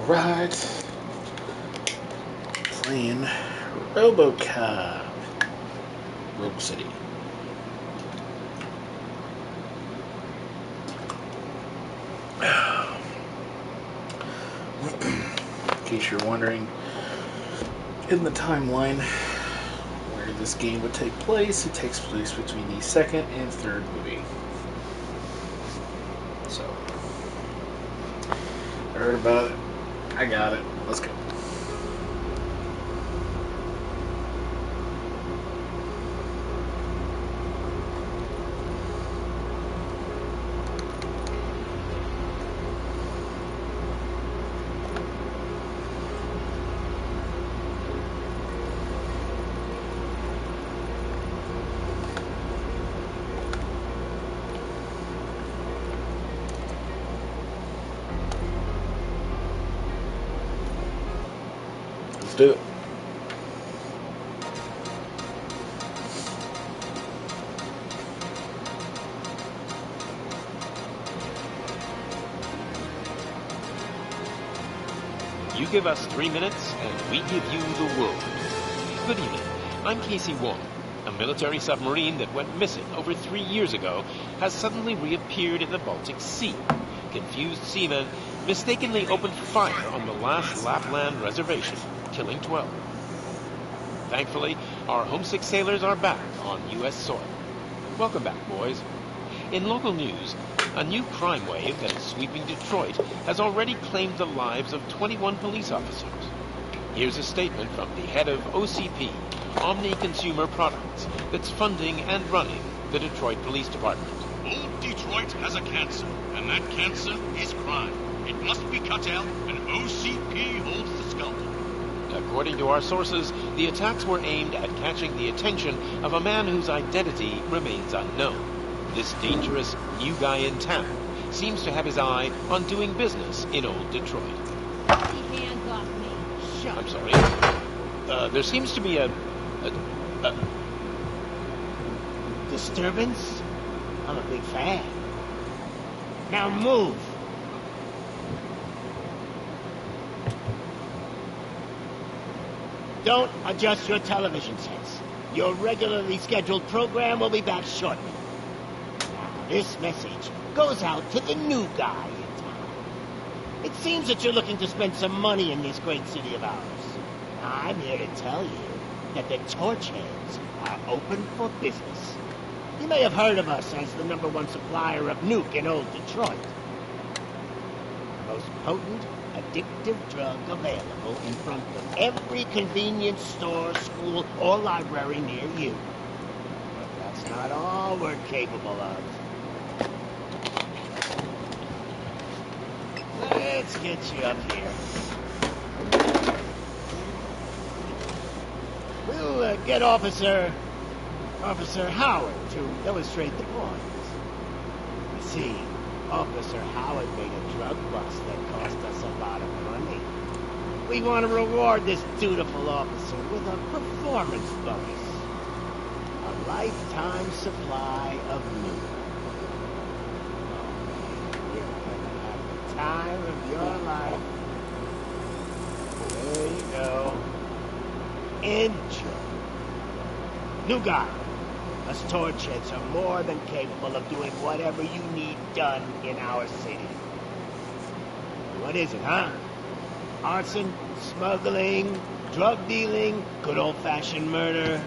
Alright. Playing RoboCop. Rogue City. In case you're wondering, in the timeline where this game would take place, it takes place between the second and third movie. So, I heard about it. I got it. Let's go. Let's do it. You give us 3 minutes, and we give you the world. Good evening. I'm Casey Wong. A military submarine that went missing over 3 years ago has suddenly reappeared in the Baltic Sea. Confused seamen mistakenly opened fire on the last Lapland reservation, killing 12. Thankfully, our homesick sailors are back on U.S. soil. Welcome back, boys. In local news, a new crime wave that is sweeping Detroit has already claimed the lives of 21 police officers. Here's a statement from the head of OCP, Omni Consumer Products, that's funding and running the Detroit Police Department. Old Detroit has a cancer, and that cancer is crime. It must be cut out, and OCP holds the scalpel. According to our sources, the attacks were aimed at catching the attention of a man whose identity remains unknown. This dangerous new guy in town seems to have his eye on doing business in old Detroit. Hands off me. Shut I'm sorry. There seems to be a Disturbance? I'm a big fan. Now move! Don't adjust your television sets. Your regularly scheduled program will be back shortly. Now, this message goes out to the new guy in town. It seems that you're looking to spend some money in this great city of ours. I'm here to tell you that the Torchheads are open for business. You may have heard of us as the #1 supplier of nuke in old Detroit. The most potent, addictive drug available in front of every convenience store, school, or library near you. But that's not all we're capable of. Let's get you up here. We'll get Officer Howard to illustrate the point. You see, Officer Howard made a drug bust that cost us a lot of money. We want to reward this dutiful officer with a performance bonus. A lifetime supply of nuke. Oh, you're gonna have the time of your life. There you go. Enjoy. New guy. Us Torchheads are more than capable of doing whatever you need done in our city. What is it, huh? Arson, smuggling, drug dealing, good old-fashioned murder.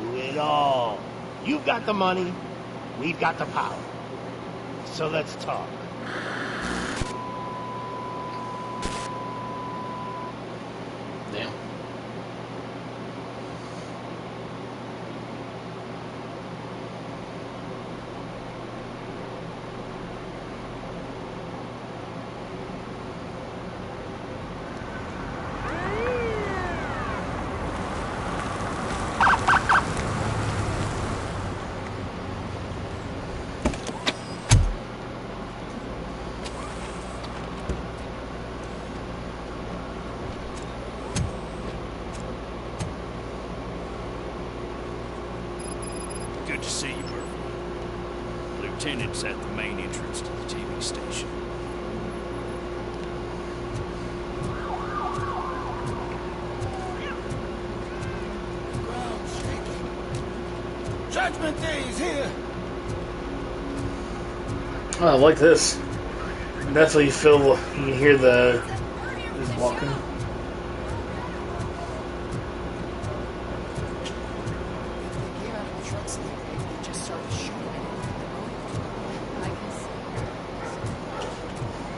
We do it all. You've got the money, we've got the power. So let's talk. Damn. Good to see you, Murphy. Lieutenant's at the main entrance to the TV station. Judgment Day is here. Oh, I like this. Definitely feel you can hear the he's walking.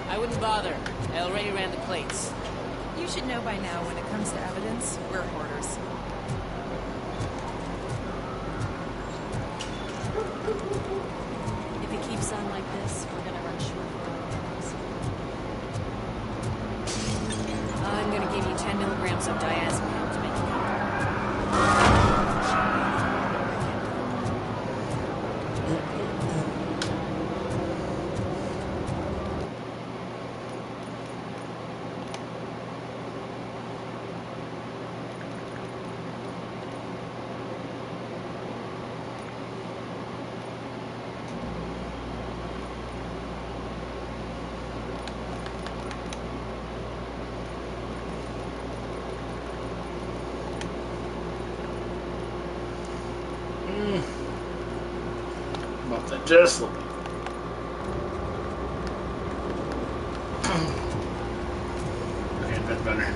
I wouldn't bother. I already ran the plates. You should know by now when it comes to evidence, we're hoarders. If it keeps on like this, we're gonna run short of I'm gonna give you 10 milligrams of diazepam to make you comfortable. About that just look. Okay, that's better.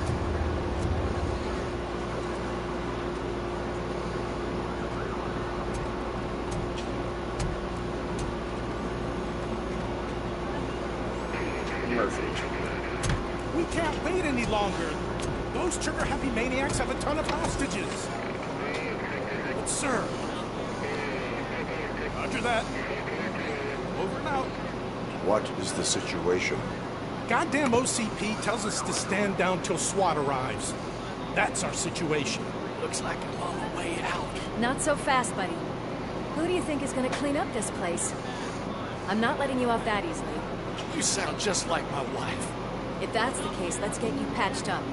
Murphy. We can't wait any longer. Those trigger-happy maniacs have a ton of hostages. But sir... Roger that. Over and out. What is the situation? Goddamn OCP tells us to stand down till SWAT arrives. That's our situation. Looks like I'm on the way out. Not so fast, buddy. Who do you think is gonna clean up this place? I'm not letting you off that easily. You sound just like my wife. If that's the case, let's get you patched up.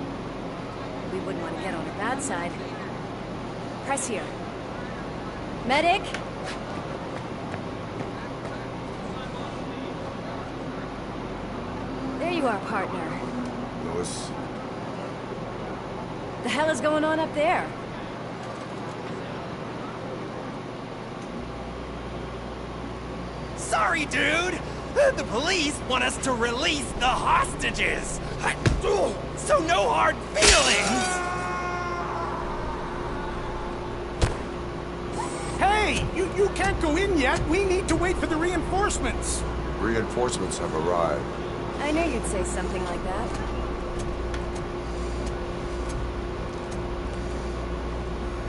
We wouldn't want to get on her bad side. Press here. Medic! There you are, partner. Lewis? The hell is going on up there? Sorry, dude! The police want us to release the hostages! So no hard feelings! Hey! You can't go in yet! We need to wait for the reinforcements! Reinforcements have arrived. I knew you'd say something like that.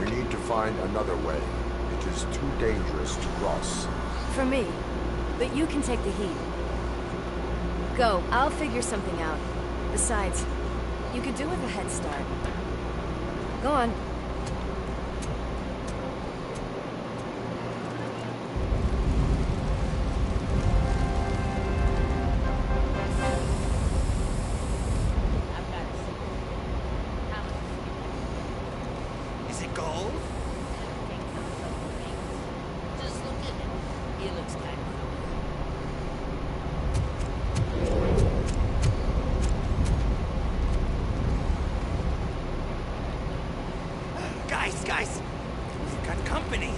You need to find another way. It is too dangerous to cross. For me. But you can take the heat. Go, I'll figure something out. Besides, you could do with a head start. Go on. I've got a secret. How much? Is it gold? Just look at him. He looks kind of Guys, we've got company.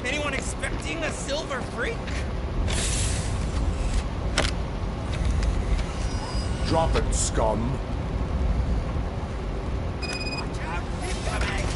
Anyone expecting a silver freak? Drop it, scum. Watch out, incoming!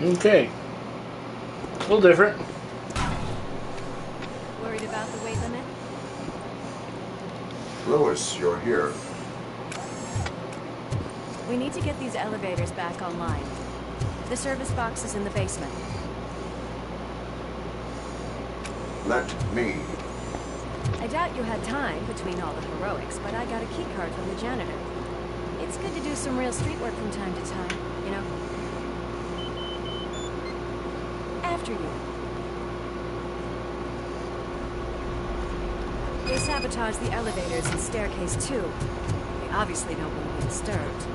Okay. A little different. Worried about the weight limit? Lewis, you're here. We need to get these elevators back online. The service box is in the basement. Let me. I doubt you had time between all the heroics, but I got a key card from the janitor. It's good to do some real street work from time to time, you know? After you. They sabotaged the elevators and staircase too. They obviously don't want to be disturbed.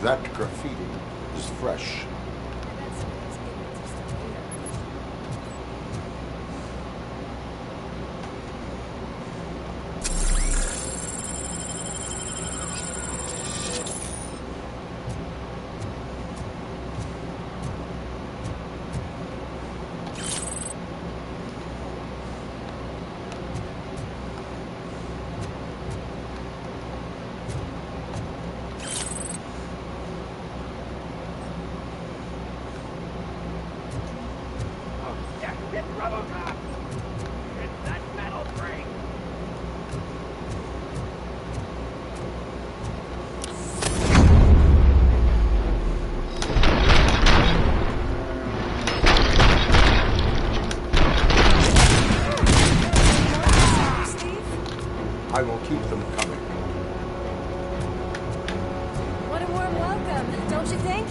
That graffiti is fresh. I will keep them coming. What a warm welcome, don't you think?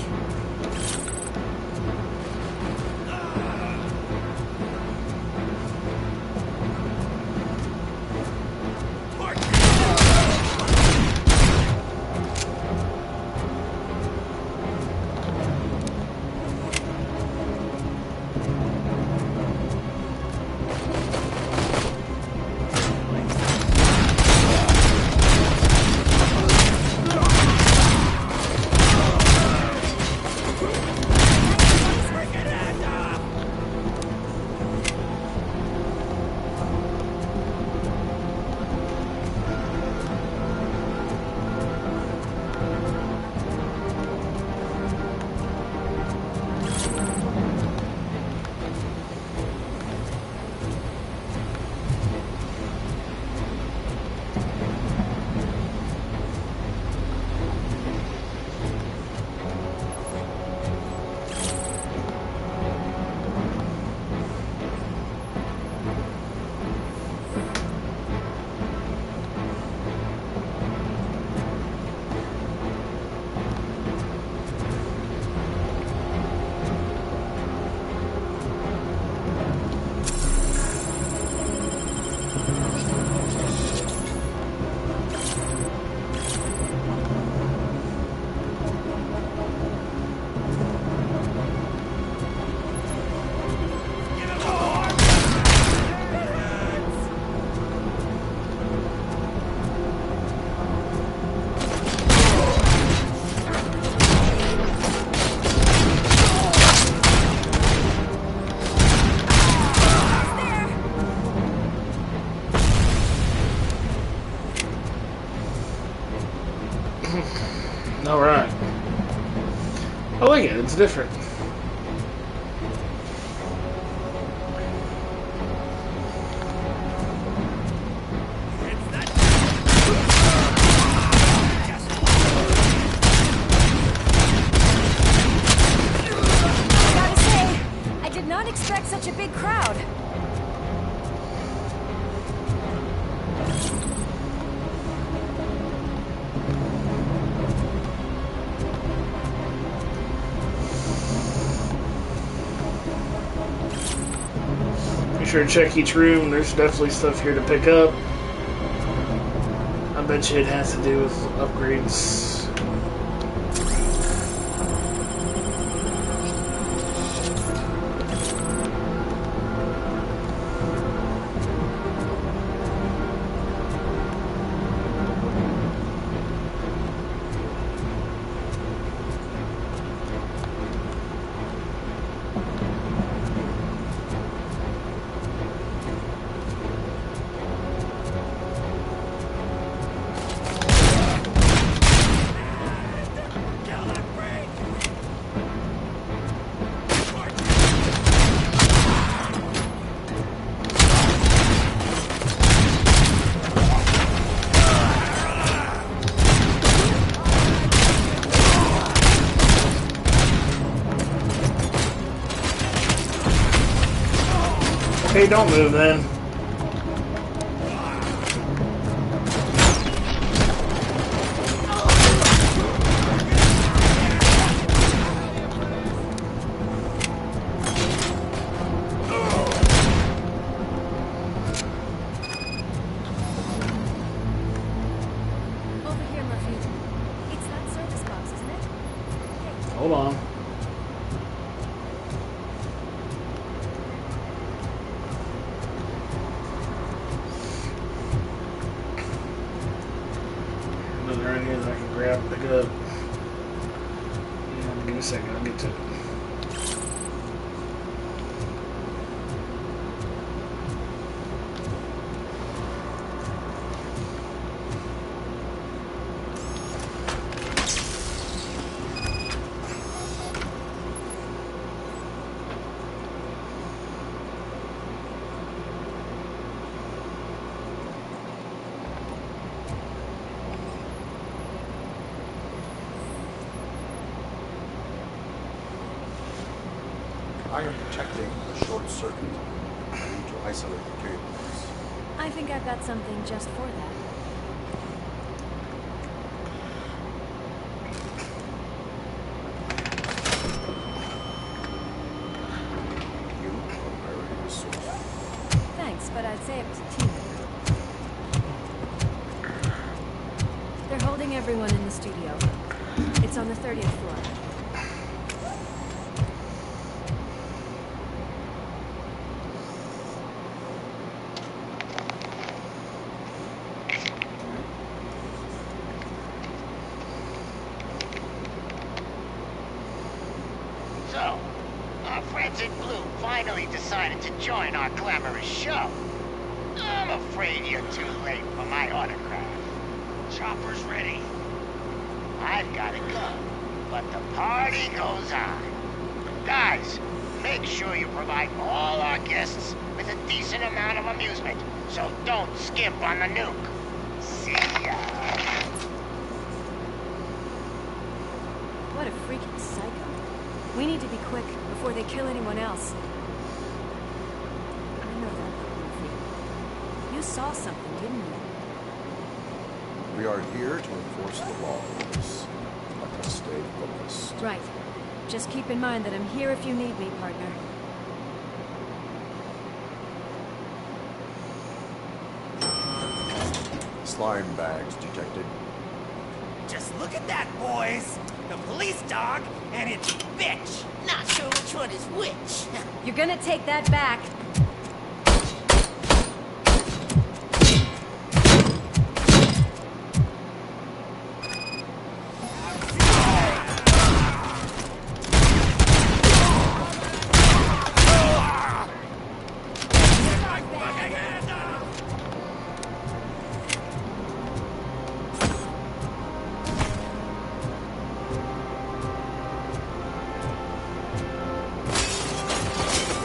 Alright. I like it, it's different. Gotta say, I did not expect such a big crowd. Be sure to check each room. There's definitely stuff here to pick up. I bet you it has to do with upgrades. Okay, don't move then. Over here, Murphy. It's that service box, isn't it? Hey, Hold on. Nothing right here that I can grab and pick up. Yeah, give me a second, I'll get to it. I am detecting a short circuit. I need to isolate the cables. I think I've got something just for that. You are very resourceful. Thanks, but I'd say it was a team effort. They're holding everyone in the studio. It's on the 30th floor. So, our friends in blue finally decided to join our glamorous show. I'm afraid you're too late for my autograph. Chopper's ready. I've got to go, but the party goes on. Guys, make sure you provide all our guests with a decent amount of amusement, so don't skimp on the nuke. See ya. What a freaking psycho. We need to be quick before they kill anyone else. I know that, Murphy. You saw something, didn't you? We are here to enforce the laws. Let us stay focused. Right. Just keep in mind that I'm here if you need me, partner. Slime bags detected. Just look at that, boys. The police dog and its bitch. Not sure which one is which. You're gonna take that back.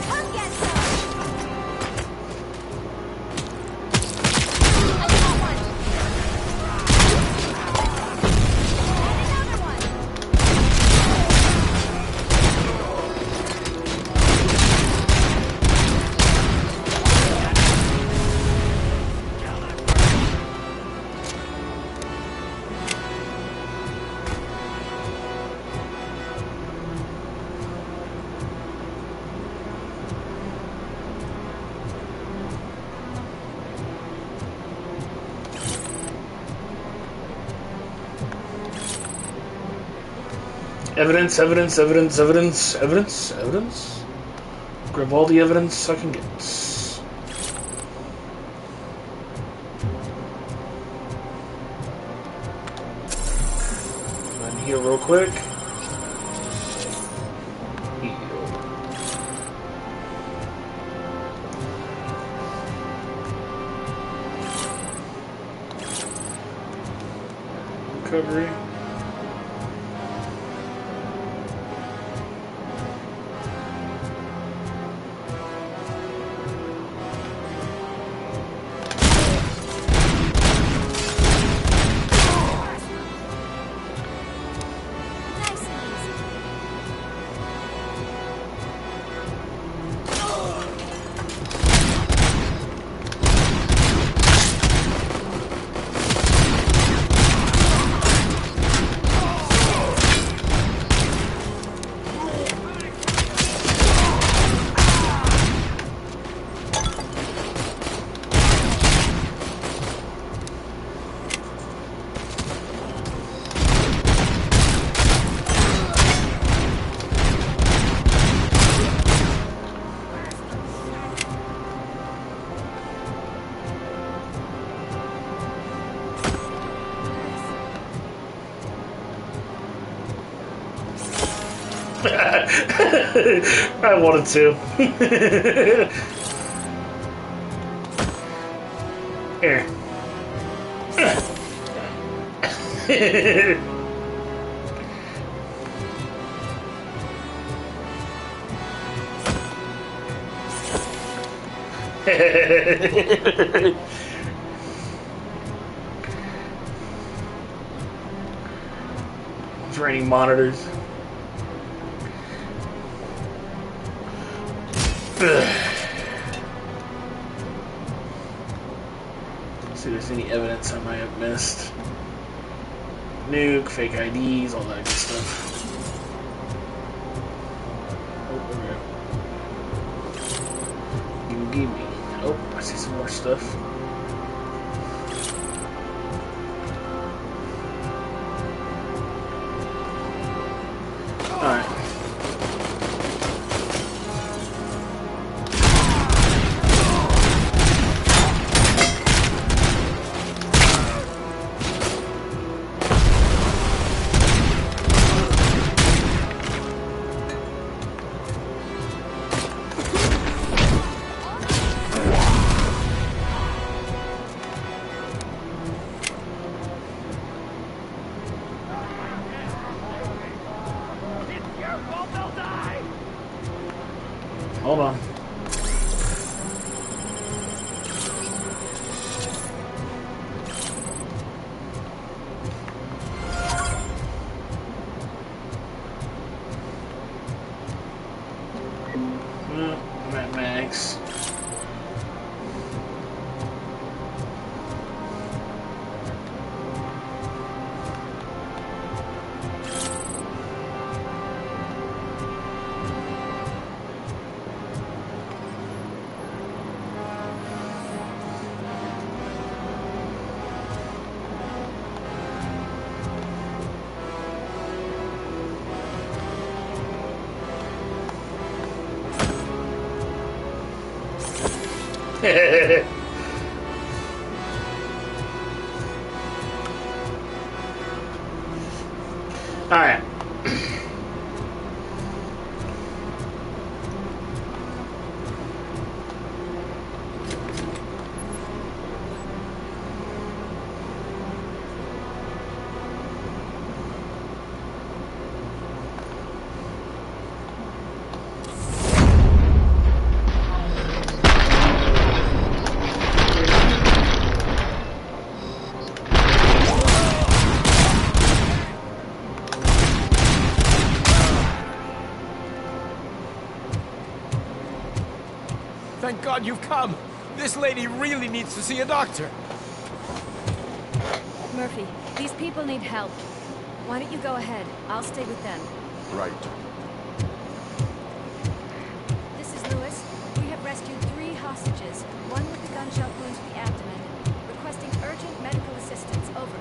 Come get some! Evidence, evidence, evidence, evidence, evidence, evidence. Grab all the evidence I can get. Run here real quick. Heal. Recovery. I wanted to. Here. Training monitors. See if there's any evidence I might have missed. Nuke, fake IDs, all that good stuff. Oh, okay. You give me. Oh, I see some more stuff. Alright. Hold on. Max. All right. Thank God you've come. This lady really needs to see a doctor. Murphy, these people need help. Why don't you go ahead? I'll stay with them. Right. This is Lewis. We have rescued 3 hostages, one with a gunshot wound to the abdomen. Requesting urgent medical assistance. Over.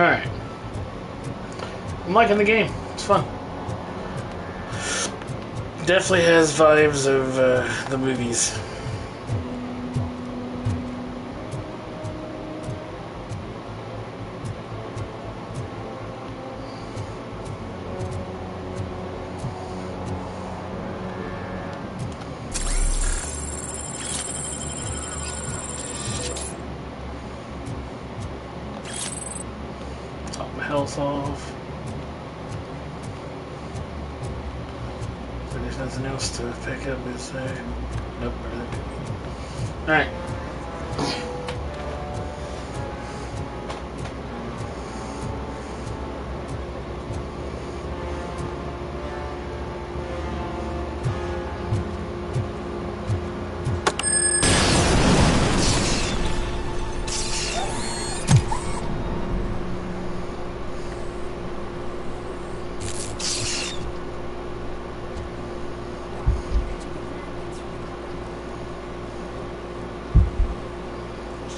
Alright. I'm liking the game. It's fun. Definitely has vibes of the movies. Top my health off. So there's nothing else to pick up, is there? Nope. Alright.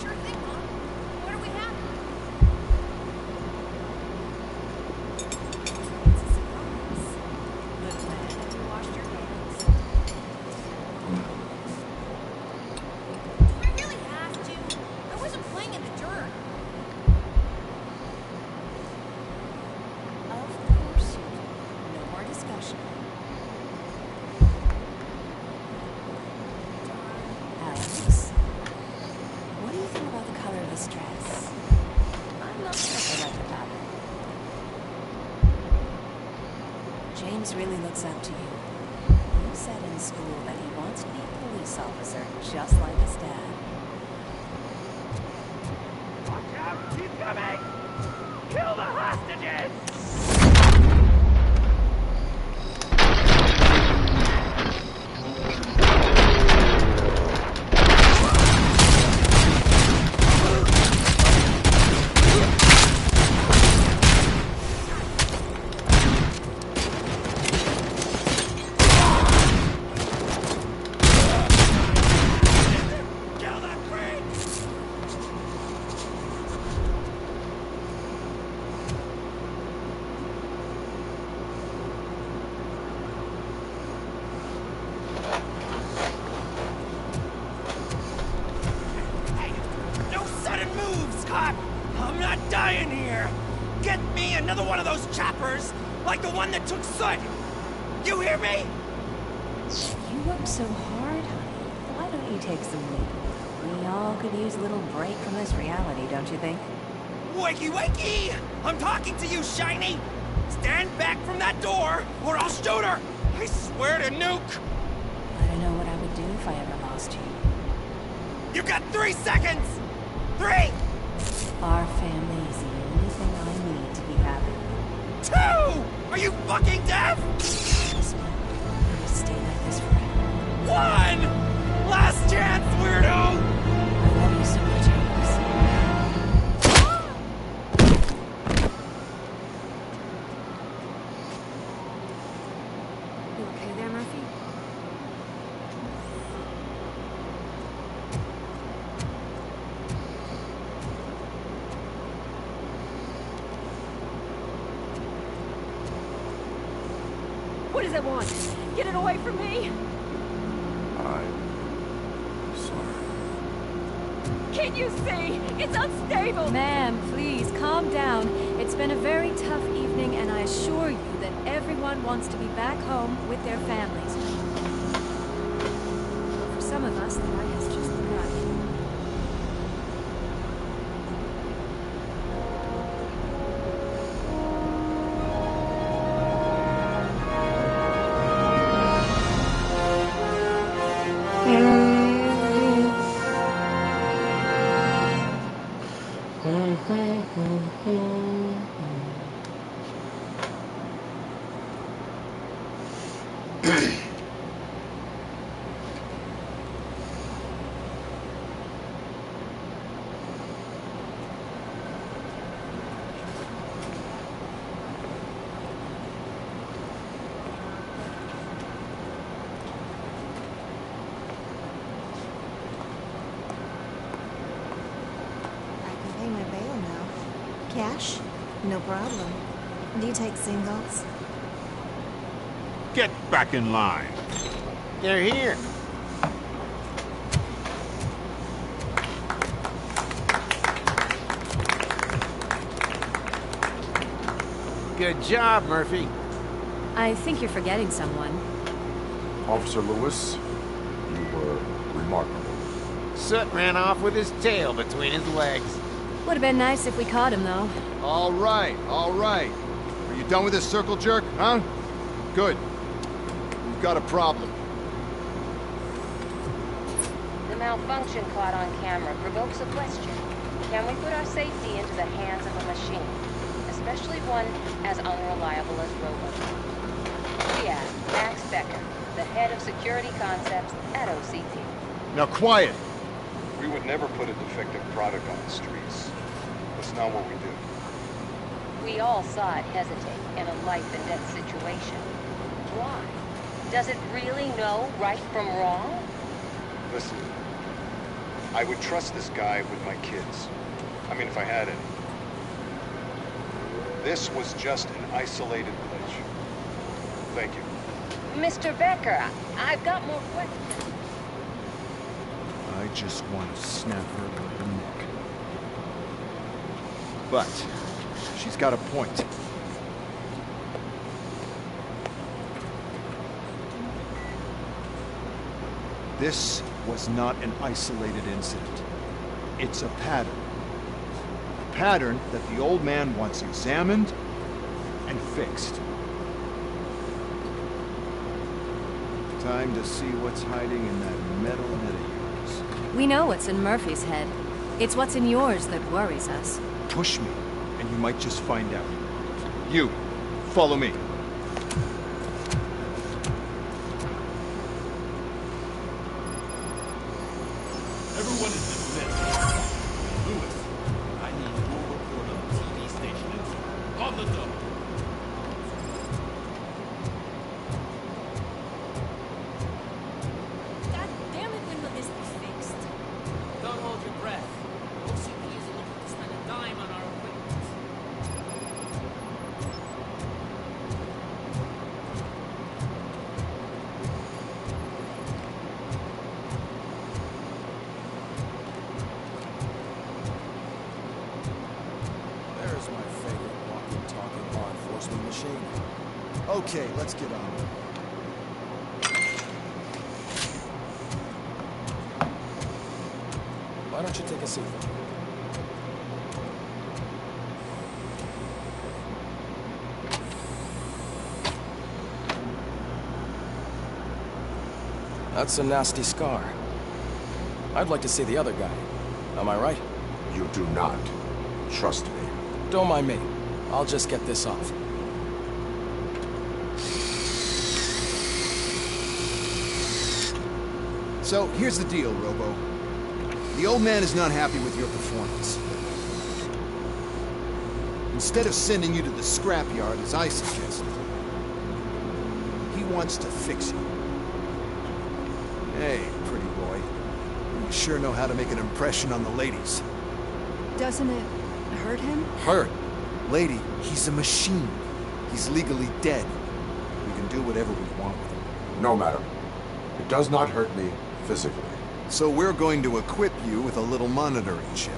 Sure thing, Mom. What do we have? It's a surprise. Little man, have you washed your hands? Do I really have to? I wasn't playing in the dirt. Of course you do. No more discussion. Alex, what do you think about the color of this dress? I'm not sure if I like the pattern. James really looks up to you. You said in school that he wants to be a police officer, just like his dad. Watch out! He's coming! Kill the hostages! Kill that freak! Hey, no sudden moves, cop! I'm not dying here! Get me another one of those choppers, like the one that took Soot! You hear me? You work so hard, honey. Why don't you take some leave? We all could use a little break from this reality, don't you think? Wakey, wakey! I'm talking to you, Shiny! Stand back from that door, or I'll shoot her! I swear to nuke! I don't know what I would do if I ever lost you. You got 3 seconds! 3! Our family is the only thing I need to be happy. 2! Are you fucking deaf? Trust me, I will stay like this forever. 1! Last chance, weirdo! I love you so much, Alex. You okay there, Murphy? What does it want? Get it away from me! I'm sorry. Can't you see? It's unstable! Ma'am, please, calm down. It's been a very tough evening, and I assure you that everyone wants to be back home with their families. For some of us, the night has just begun. I can pay my bail now. Cash? No problem. Do you take singles? Get back in line. They're here. Good job, Murphy. I think you're forgetting someone. Officer Lewis, you were remarkable. Soot ran off with his tail between his legs. Would have been nice if we caught him, though. All right, all right. Are you done with this circle jerk, huh? Good. We've got a problem. The malfunction caught on camera provokes a question. Can we put our safety into the hands of a machine? Especially one as unreliable as Robo. We asked Max Becker, the head of security concepts at OCP. Now quiet! We would never put a defective product on the streets. That's not what we do. We all saw it hesitate in a life-and-death situation. Why? Does it really know right from wrong? Listen, I would trust this guy with my kids. I mean, if I had any. This was just an isolated glitch. Thank you. Mr. Becker, I've got more questions. I just want to snap her by the neck. But she's got a point. This was not an isolated incident. It's a pattern. A pattern that the old man wants examined and fixed. Time to see what's hiding in that metal head of yours. We know what's in Murphy's head. It's what's in yours that worries us. Push me, and you might just find out. You, follow me. Everyone is dismissed. Lewis, I need your report on the TV station incident. On the double. God damn it, when will this be fixed? Don't hold your breath. OCP isn't looking to spend a dime on our equipment. There's my favorite walking, talking law enforcement machine. Okay, let's get on with it. Why don't you take a seat? That's a nasty scar. I'd like to see the other guy. Am I right? You do not. Trust me. Don't mind me. I'll just get this off. So, here's the deal, Robo. The old man is not happy with your performance. Instead of sending you to the scrapyard, as I suggested, he wants to fix you. Hey, pretty boy. You sure know how to make an impression on the ladies. Doesn't it hurt him? Hurt? Lady, he's a machine. He's legally dead. We can do whatever we want with him. No, madam. It does not hurt me physically. So we're going to equip you with a little monitoring chip.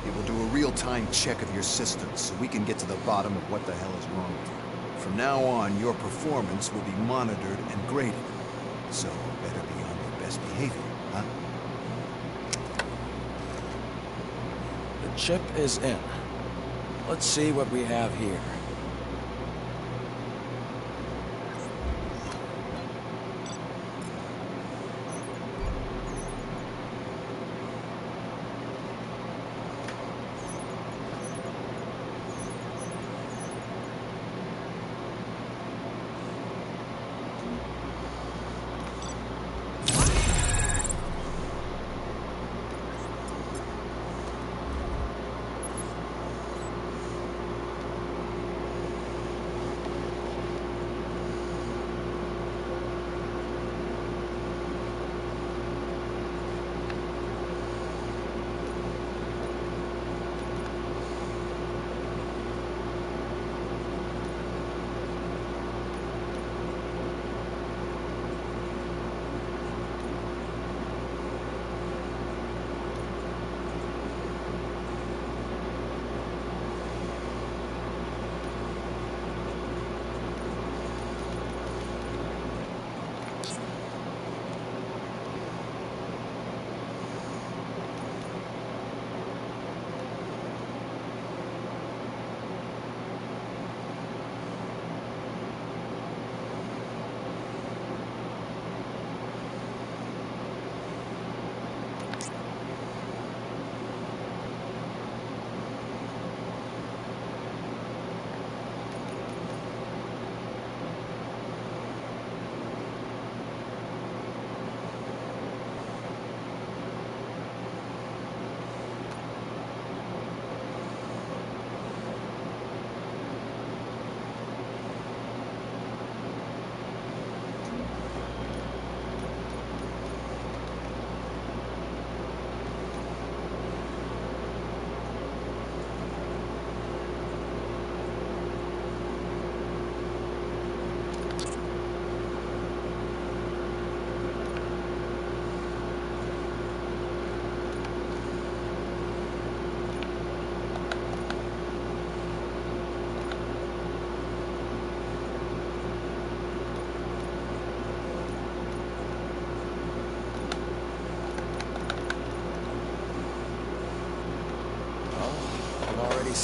It will do a real-time check of your systems so we can get to the bottom of what the hell is wrong with you. From now on, your performance will be monitored and graded. So better be on your best behavior, huh? The chip is in. Let's see what we have here.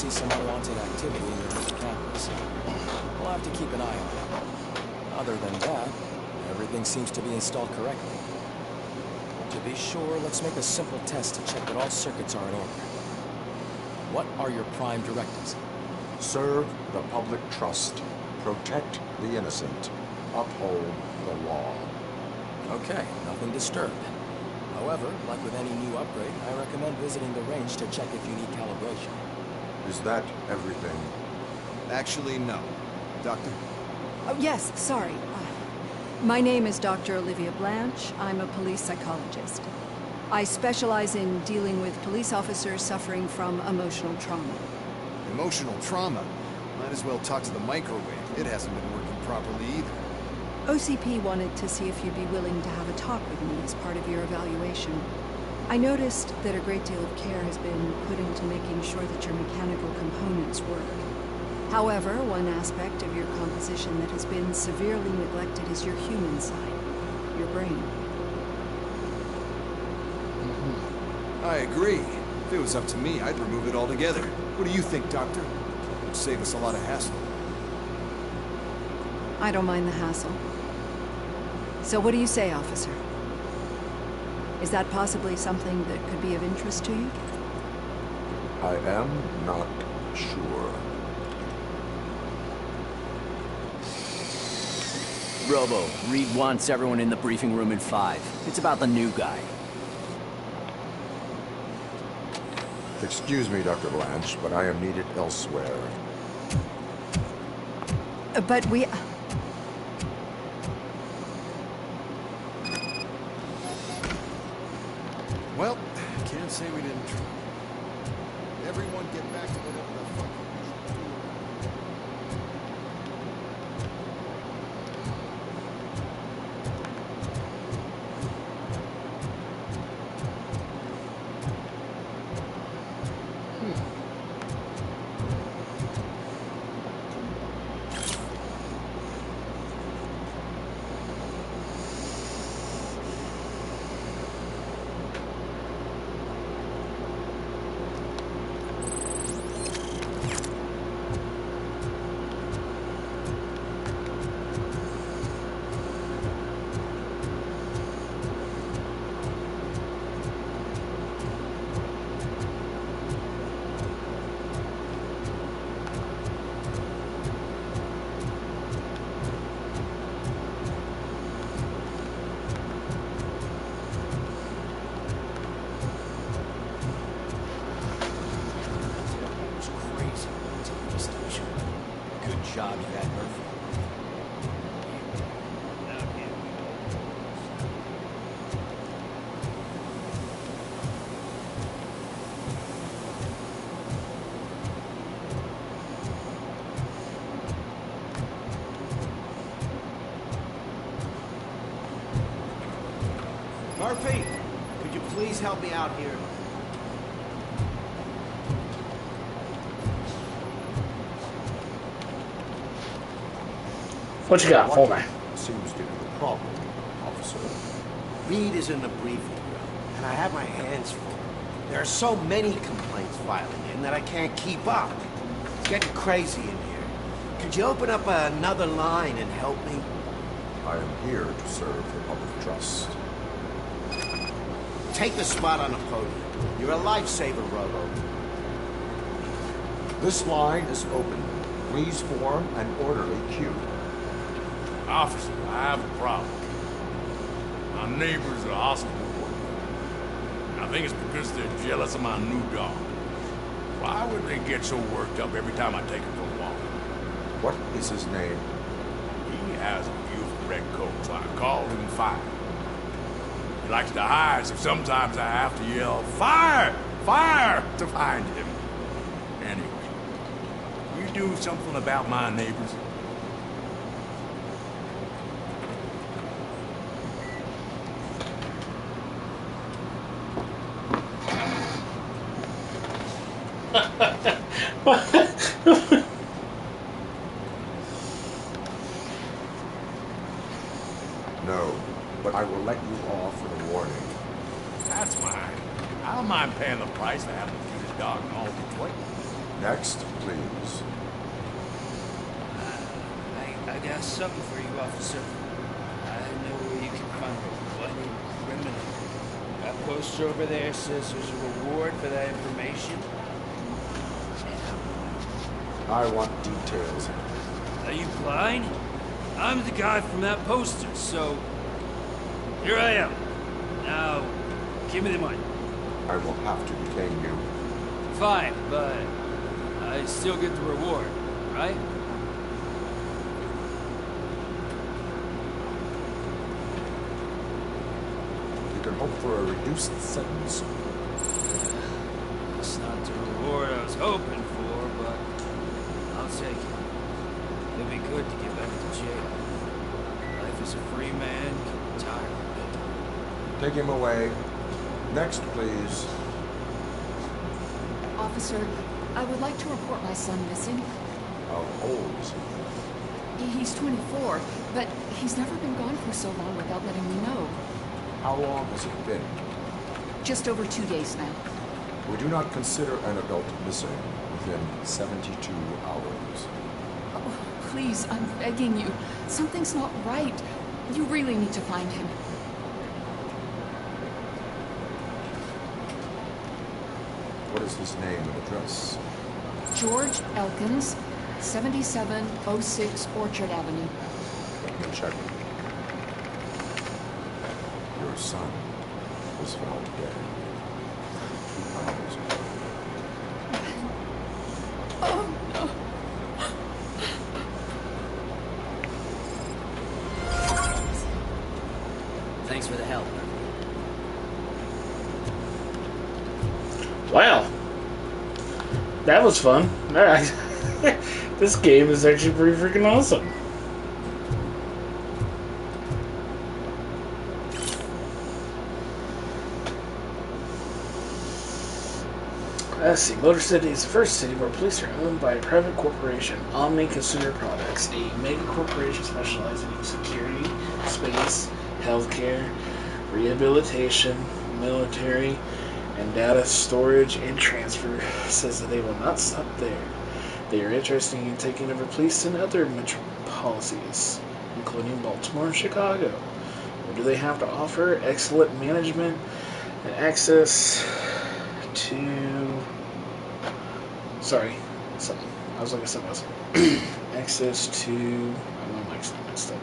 see some unwanted activity near the campus. We'll have to keep an eye on it. Other than that, everything seems to be installed correctly. To be sure, let's make a simple test to check that all circuits are in order. What are your prime directives? Serve the public trust. Protect the innocent. Uphold the law. Okay, nothing disturbed. However, like with any new upgrade, I recommend visiting the range to check if you need calibration. Is that everything? Actually, no. Doctor? Oh, yes, sorry. My name is Dr. Olivia Blanche. I'm a police psychologist. I specialize in dealing with police officers suffering from emotional trauma. Emotional trauma? Might as well talk to the microwave. It hasn't been working properly either. OCP wanted to see if you'd be willing to have a talk with me as part of your evaluation. I noticed that a great deal of care has been put into making sure that your mechanical components work. However, one aspect of your composition that has been severely neglected is your human side, your brain. I agree. If it was up to me, I'd remove it altogether. What do you think, Doctor? It would save us a lot of hassle. I don't mind the hassle. So what do you say, officer? Is that possibly something that could be of interest to you? I am not sure. Robo, Reed wants everyone in the briefing room in 5. It's about the new guy. Excuse me, Dr. Blanche, but I am needed elsewhere. But we... Well, can't say we didn't try. Everyone get back to whatever the fuck you do. Good job, you had Murphy. Murphy, could you please help me out here? What you got? Hold on. Seems to be the problem, officer. Reed is in the briefing room, and I have my hands full. There are so many complaints filing in that I can't keep up. It's getting crazy in here. Could you open up another line and help me? I am here to serve the public trust. Take the spot on the podium. You're a lifesaver, Robo. This line is open. Please form an orderly queue. Officer, I have a problem. My neighbors are hostile. I think it's because they're jealous of my new dog. Why would they get so worked up every time I take him for a walk? What is his name? He has a beautiful red coat, so I call him Fire. He likes to hide, so sometimes I have to yell, "Fire! Fire!" to find him. Anyway, you do something about my neighbors? No, but I will let you off with a warning. That's fine. I don't mind paying the price to have the cutest dog in all Detroit. Next, please. I got something for you, officer. I know where you can find a bloody criminal. That poster over there says there's a reward for that information. I want details. Are you blind? I'm the guy from that poster, so here I am. Now, give me the money. I will have to detain you. Fine, but I still get the reward, right? You can hope for a reduced sentence. It's not the reward I was hoping for, but I'll take it. It'd be good to get back to jail. Life as a free man can be tiring. Take him away. Next, please. Officer, I would like to report my son missing. How old is he? He's 24, but he's never been gone for so long without letting me know. How long has it been? Just over 2 days now. We do not consider an adult missing within 72 hours. Oh, please, I'm begging you. Something's not right. You really need to find him. What is his name and address? George Elkins, 7706 Orchard Avenue. Let me check. Your son was found dead 2 hours ago. Oh, no. Thanks for the help. Wow. That was fun. This game is actually pretty freaking awesome. Let's see. Motor City is the first city where police are owned by a private corporation, Omni Consumer Products, a mega corporation specializing in security, space, healthcare, rehabilitation, military, and data storage and transfer. Says that they will not stop there. They are interested in taking over police in other metropolises, including Baltimore and Chicago. What do they have to offer? Excellent management and access to... Sorry, something. I was looking at something else. Access to... I'm not mixed up, is it?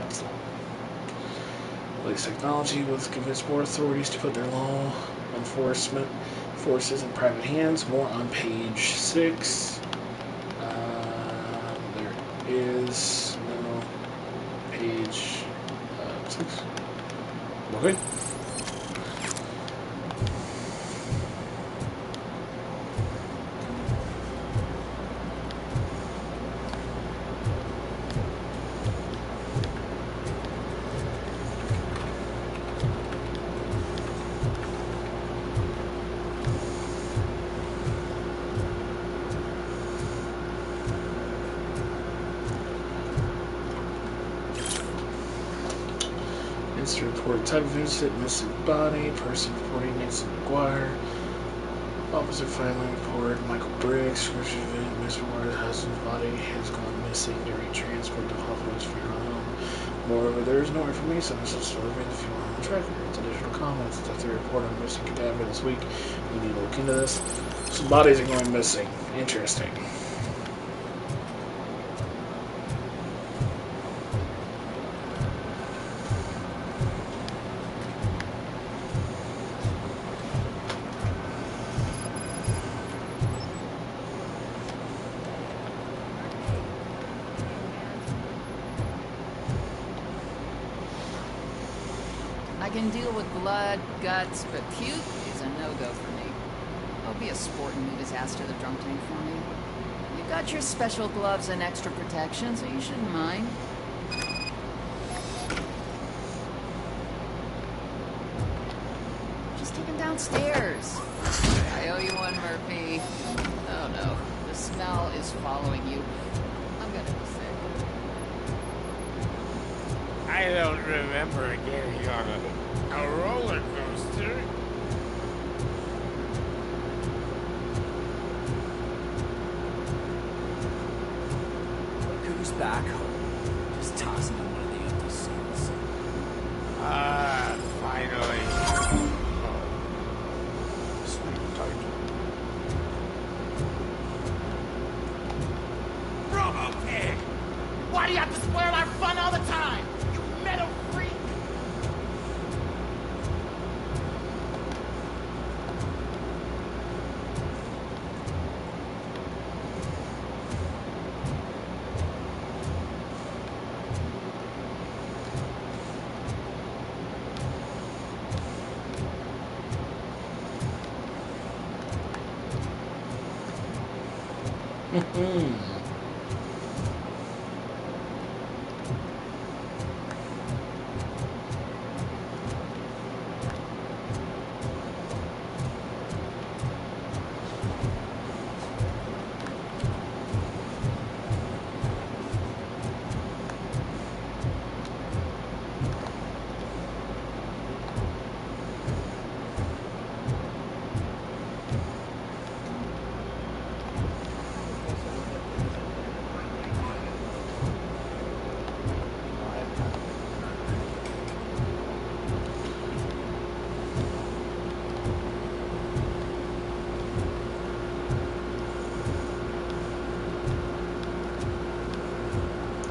That's not. Police technology will convince more authorities to put their law enforcement forces in private hands. More on page 6. There is no page 6. Okay. Report type of incident, missing body, person reporting Nancy McGuire, officer filing report, Michael Briggs, description of event, Mr. McGuire's husband's body has gone missing during transport to Hawthorne's funeral home. Moreover, there is no information on this story in the funeral home tracker. It's additional comments that the report on missing cadaver this week. We need to look into this. Some bodies are going missing. Interesting. I can deal with blood, guts, but puke is a no-go for me. I'll be a sport and meet his ass to the drunk tank for me. You got your special gloves and extra protection, so you shouldn't mind. Just take him downstairs. I owe you one, Murphy. Oh no, the smell is following you. I'm gonna be sick. I don't remember getting on a roller coaster. back home. Just toss him in one of the empty seats. Ah, finally. Sleep tight. Robo Pig! Why do you have to spoil our fun all the time? You metal freak!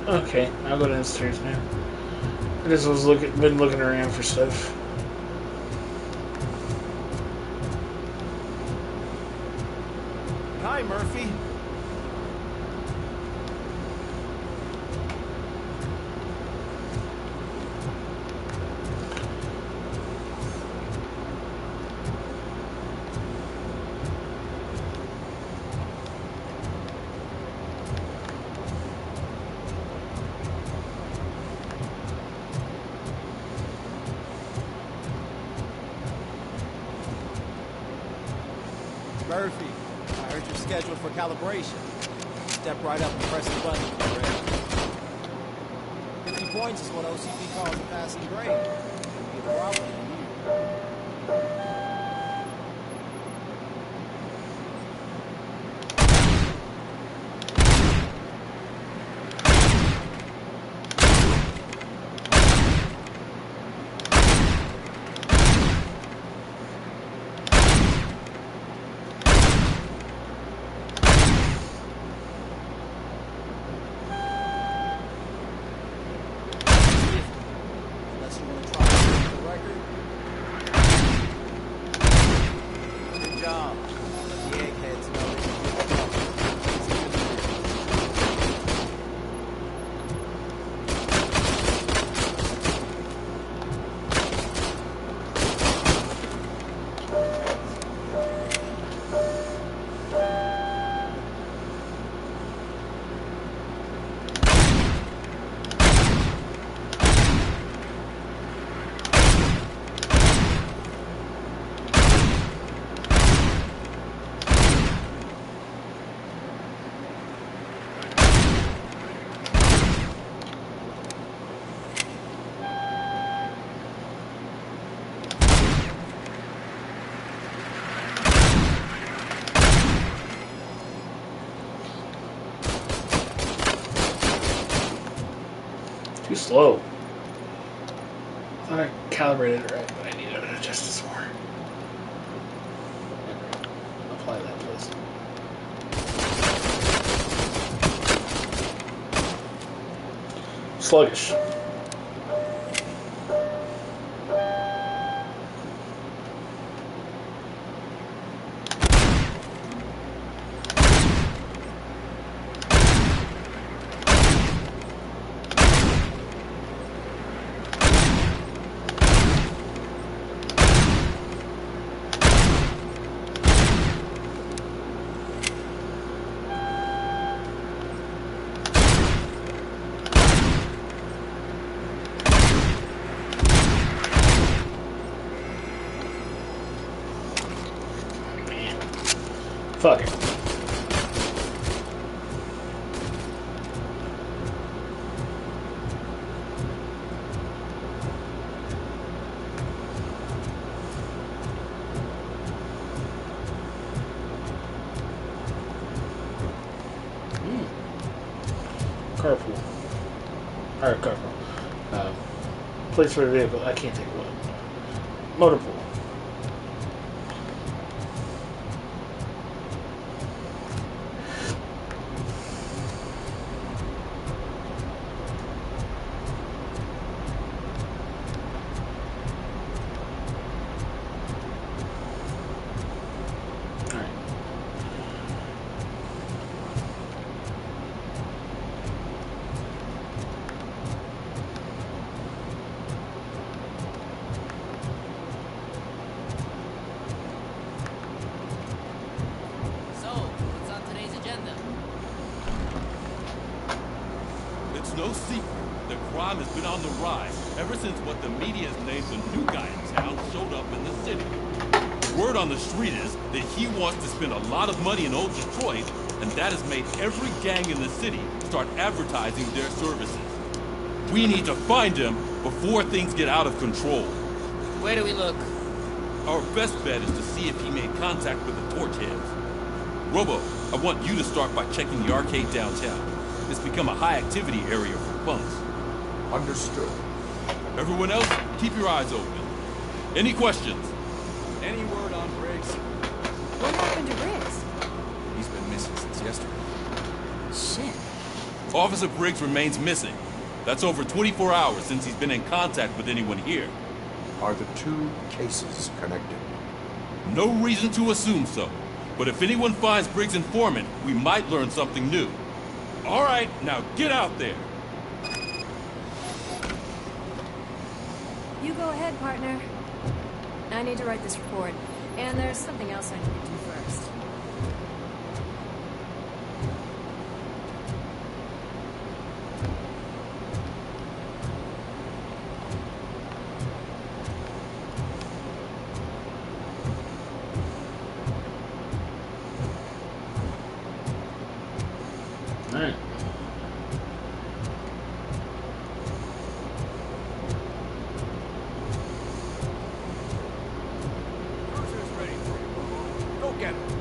Okay, I'll go downstairs now. I just was been looking around for stuff. Hi, Murphy. Murphy, I heard you're scheduled for calibration. Step right up and press the button when you're ready. 50 points is what OCP calls a passing grade. It'll be a problem in a year. Unless you want to try to break the record. Good job. Let the eggheads know that you're good. Too slow. I thought I calibrated it right, but I need to adjust this more. Apply that, please. Sluggish. Fuck it. Carpool. Or carpool. Place for a vehicle. I can't take one. Motor pool. No secret, the crime has been on the rise ever since what the media has named the new guy in town showed up in the city. The word on the street is that he wants to spend a lot of money in old Detroit, and that has made every gang in the city start advertising their services. We need to find him before things get out of control. Where do we look? Our best bet is to see if he made contact with the torch heads. Robo, I want you to start by checking the arcade downtown. It's become a high-activity area for punks. Understood. Everyone else, keep your eyes open. Any questions? Any word on Briggs? What happened to Briggs? He's been missing since yesterday. Shit. Officer Briggs remains missing. That's over 24 hours since he's been in contact with anyone here. Are the two cases connected? No reason to assume so. But if anyone finds Briggs' informant, we might learn something new. All right, now get out there. You go ahead, partner. I need to write this report, and there's something else I need to do first. Alright. Cruiser's ready for you. Go get him.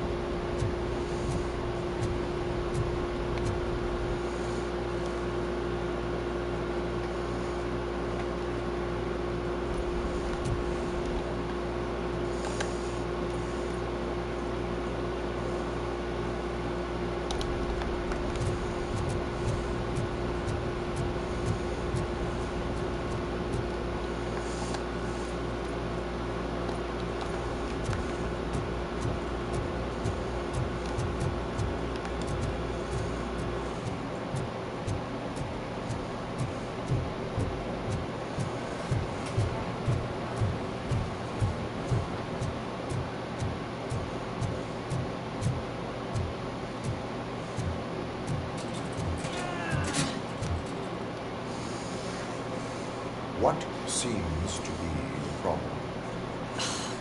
What seems to be the problem?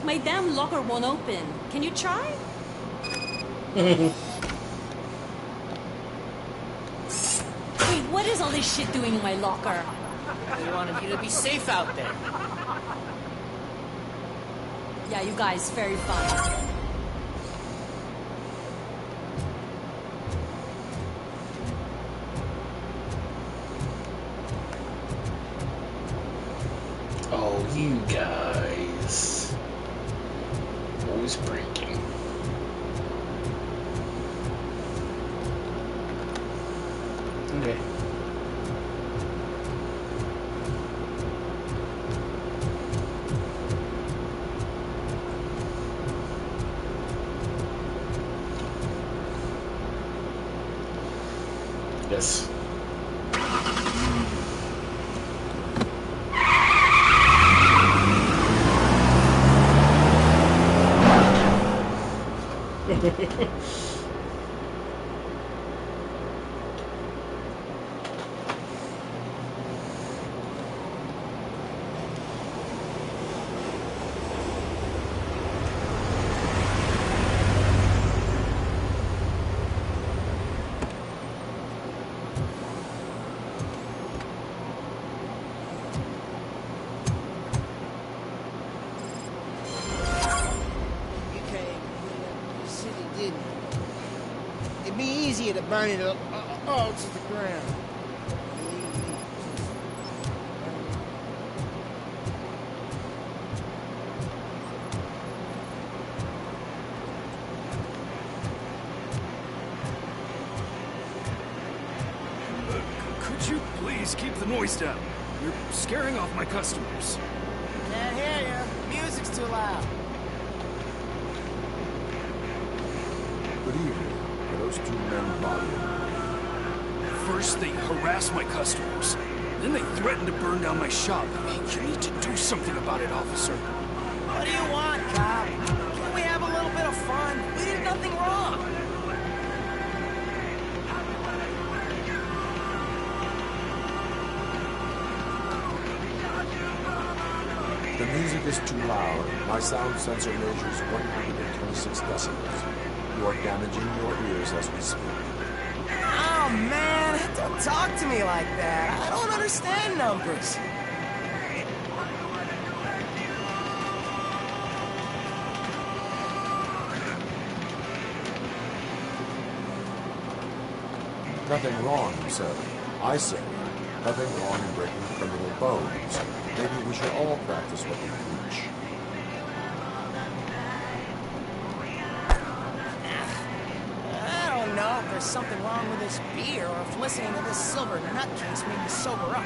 My damn locker won't open. Can you try? Wait, what is all this shit doing in my locker? They wanted you to be safe out there. Yeah, you guys, very fun. Oh, you guys. Always breaking. Okay. Yes. You came to the city, didn't you? It'd be easier to burn it all to the ground. Please keep the noise down. You're scaring off my customers. Can't hear you. Music's too loud. Good evening. Are those two men bothering you? First, they harass my customers. Then they threaten to burn down my shop. You need to do something about it, officer. What do you want, cop? Can't we have a little bit of fun? We did nothing wrong. The music is too loud. My sound sensor measures 126 decibels. You are damaging your ears as we speak. Oh, man. Don't talk to me like that. I don't understand numbers. Nothing wrong, you said. I say, nothing wrong in breaking criminal bones. Maybe we should all practice what we preach. I don't know if there's something wrong with this beer or if listening to this silver nutcase made me sober up.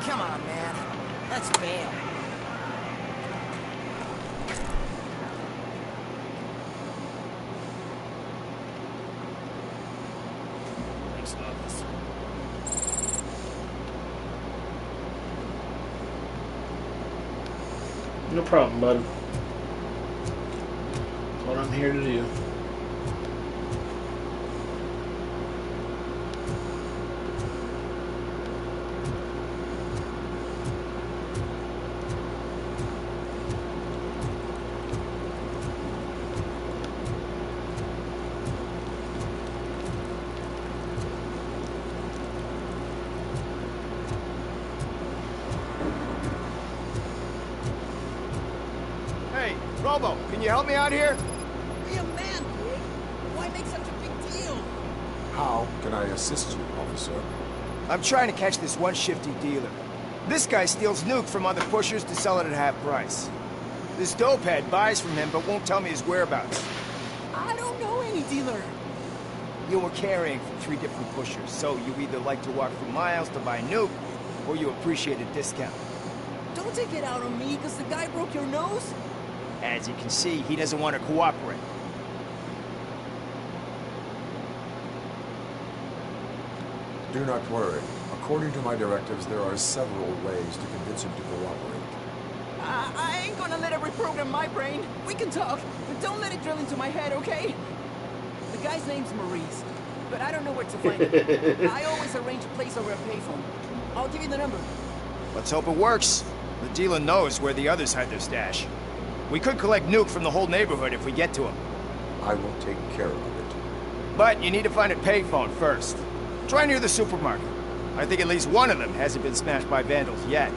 Come on, man. Let's bail. Thanks, officer. No problem, bud. That's what I'm here to do. Hey, Robo, can you help me out here? Be a man, Pig. Why make such a big deal? How can I assist you, officer? I'm trying to catch this one shifty dealer. This guy steals nuke from other pushers to sell it at half price. This dopehead buys from him but won't tell me his whereabouts. I don't know any dealer. You were carrying from 3 different pushers, so you either like to walk through miles to buy nuke, or you appreciate a discount. Don't take it out on me because the guy broke your nose. As you can see, he doesn't want to cooperate. Do not worry. According to my directives, there are several ways to convince him to cooperate. I ain't gonna let it reprogram my brain. We can talk, but don't let it drill into my head, okay? The guy's name's Maurice, but I don't know where to find him. I always arrange a place over a payphone. I'll give you the number. Let's hope it works. The dealer knows where the others hide their stash. We could collect nuke from the whole neighborhood if we get to him. I will take care of it. But you need to find a payphone first. Try near the supermarket. I think at least one of them hasn't been smashed by vandals yet.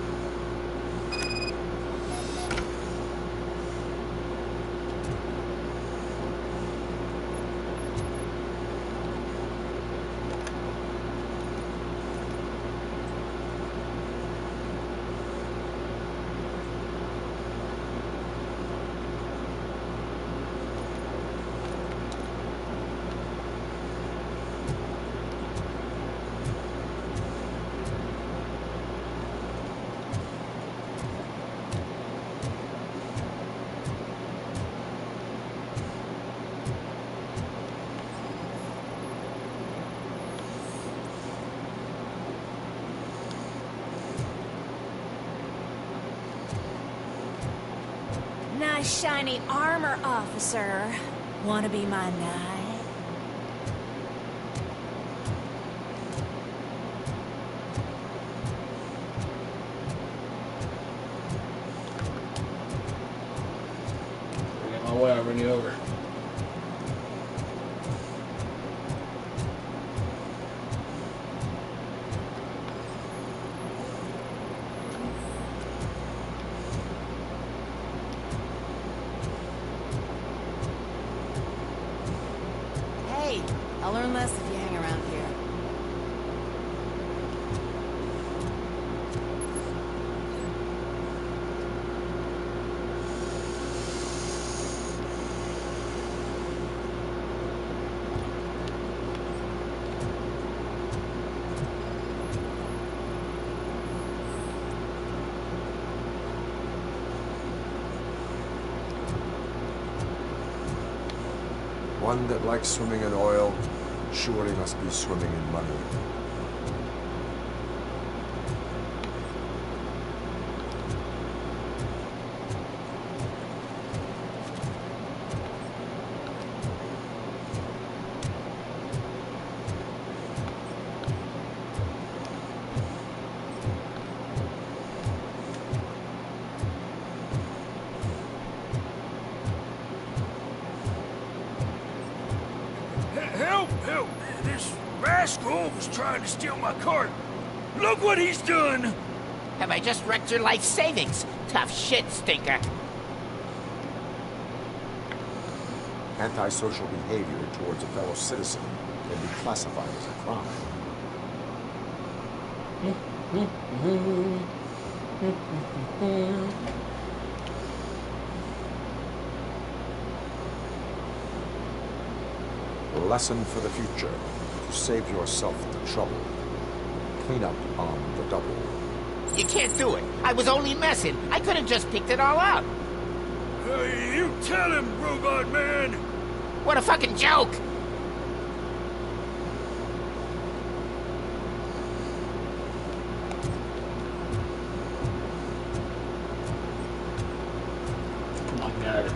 Nice shiny armor, officer. Wanna be my knight? Get my way, I'll run you over. Hey, I'll learn less if you hang around here. One that likes swimming in oil surely must be swimming in money. Help! This rascal was trying to steal my cart. Look what he's done! Have I just wrecked your life savings? Tough shit, stinker. Antisocial behavior towards a fellow citizen can be classified as a crime. A lesson for the future. To save yourself the trouble. Clean up on the double. You can't do it. I was only messing. I could have just picked it all up. You tell him, Robot Man! What a fucking joke! Oh my god.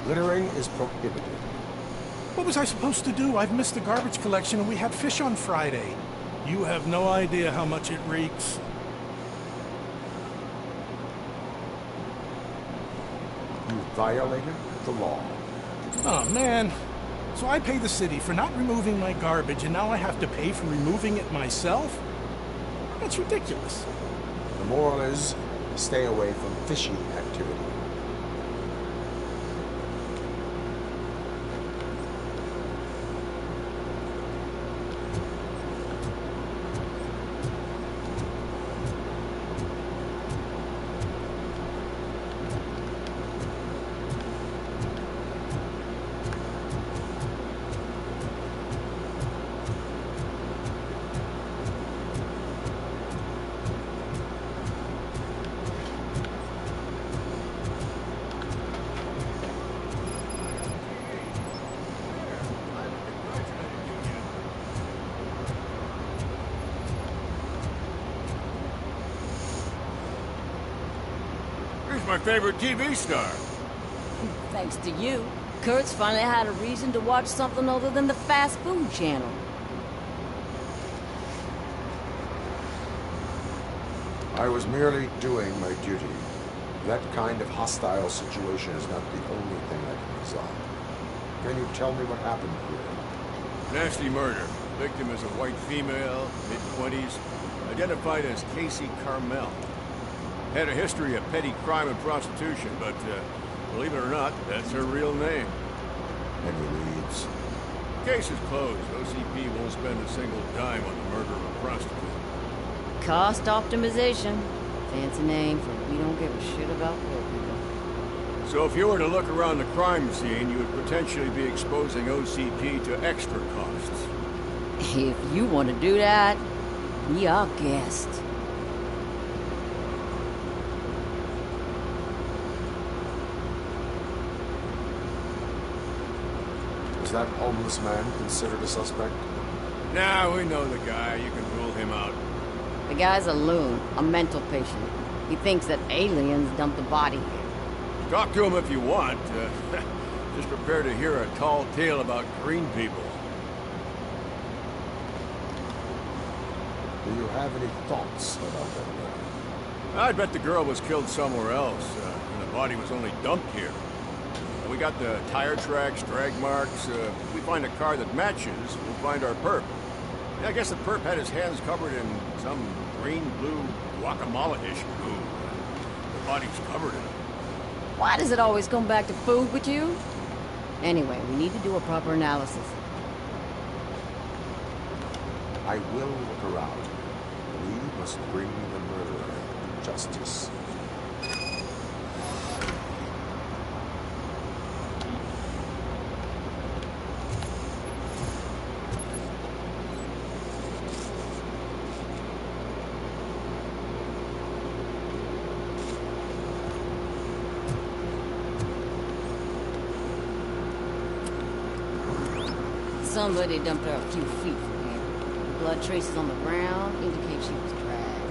Littering is prohibited. What was I supposed to do? I've missed the garbage collection and we had fish on Friday. You have no idea how much it reeks. You violated the law. Oh, man. So I pay the city for not removing my garbage and now I have to pay for removing it myself? That's ridiculous. The moral is, stay away from fishy activity. My favorite TV star. Thanks to you, Kurt's finally had a reason to watch something other than the fast food channel. I was merely doing my duty. That kind of hostile situation is not the only thing I can resolve. Can you tell me what happened here? Nasty murder. Victim is a white female, mid-20s, identified as Casey Carmel. Had a history of petty crime and prostitution, but believe it or not, that's her real name. Any leads? Case is closed. OCP won't spend a single dime on the murder of a prostitute. Cost optimization. Fancy name for we don't give a shit about poor people. So if you were to look around the crime scene, you would potentially be exposing OCP to extra costs. If you want to do that, be our guest. Was that homeless man considered a suspect? Nah, we know the guy. You can rule him out. The guy's a loon, a mental patient. He thinks that aliens dumped the body here. Talk to him if you want. Just prepare to hear a tall tale about green people. Do you have any thoughts about that murder? I bet the girl was killed somewhere else, and the body was only dumped here. We got the tire tracks, drag marks. We find a car that matches, we'll find our perp. Yeah, I guess the perp had his hands covered in some green-blue guacamole-ish goo. The body's covered in it. Why does it always come back to food with you? Anyway, we need to do a proper analysis. I will look around. We must bring the murderer to justice. Somebody dumped her a few feet from here. Blood traces on the ground indicate she was dragged.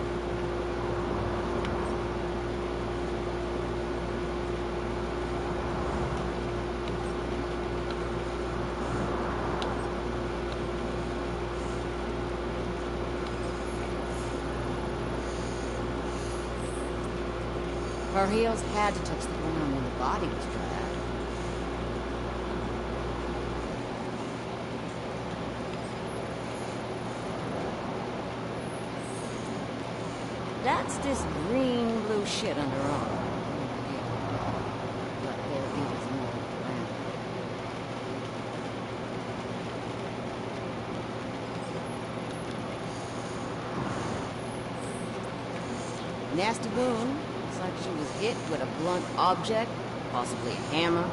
Her heels had to touch the ground when the body was dragged. That's this green-blue shit under her arm. But there is more around. Nasty wound. Looks like she was hit with a blunt object, possibly a hammer.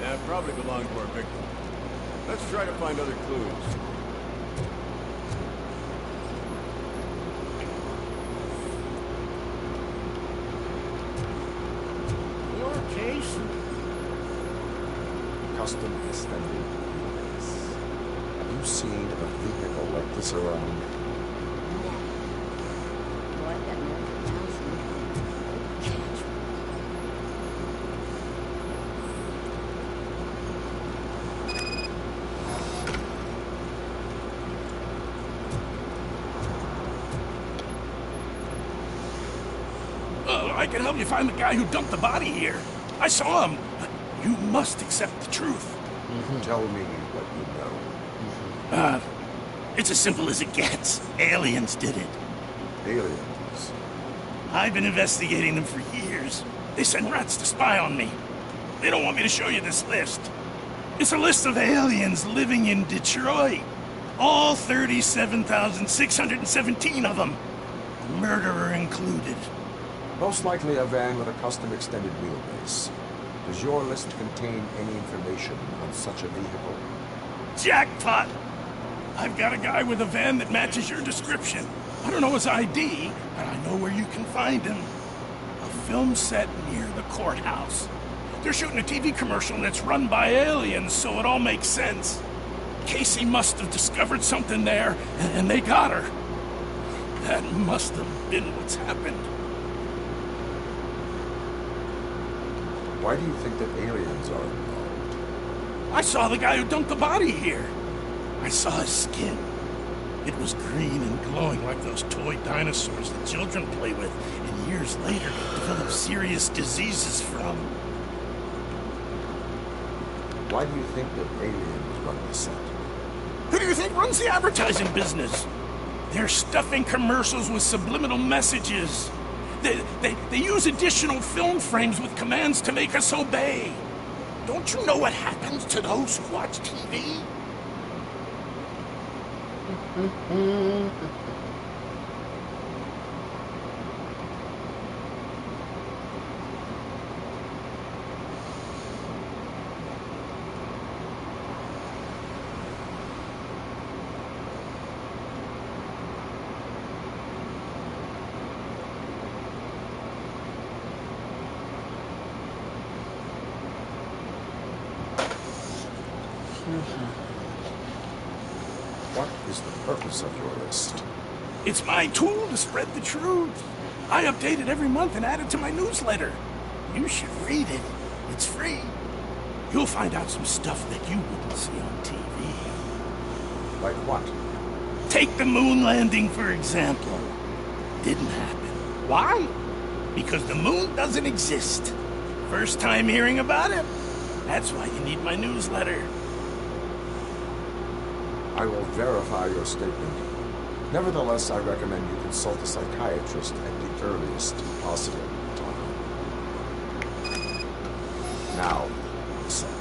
Yeah, it probably belonged to our victim. Let's try to find other clues. Your case? Custom extended wheels. Have you seen a vehicle like this around? I can help you find the guy who dumped the body here. I saw him. You must accept the truth. Tell me what you know. It's as simple as it gets. Aliens did it. Aliens? I've been investigating them for years. They send rats to spy on me. They don't want me to show you this list. It's a list of aliens living in Detroit. All 37,617 of them. The murderer included. Most likely a van with a custom extended wheelbase. Does your list contain any information on such a vehicle? Jackpot! I've got a guy with a van that matches your description. I don't know his ID, but I know where you can find him. A film set near the courthouse. They're shooting a TV commercial and it's run by aliens, so it all makes sense. Casey must have discovered something there, and they got her. That must have been what's happened. Why do you think that aliens are involved? I saw the guy who dumped the body here. I saw his skin. It was green and glowing like those toy dinosaurs that children play with, and years later develop serious diseases from. Why do you think that aliens run the set? Who do you think runs the advertising business? They're stuffing commercials with subliminal messages. They use additional film frames with commands to make us obey. Don't you know what happens to those who watch TV? What is the purpose of your list? It's my tool to spread the truth. I update it every month and add it to my newsletter. You should read it. It's free. You'll find out some stuff that you wouldn't see on TV. Like what? Take the moon landing, for example. Didn't happen. Why? Because the moon doesn't exist. First time hearing about it? That's why you need my newsletter. I will verify your statement. Nevertheless, I recommend you consult a psychiatrist at the earliest possible time. Now, set.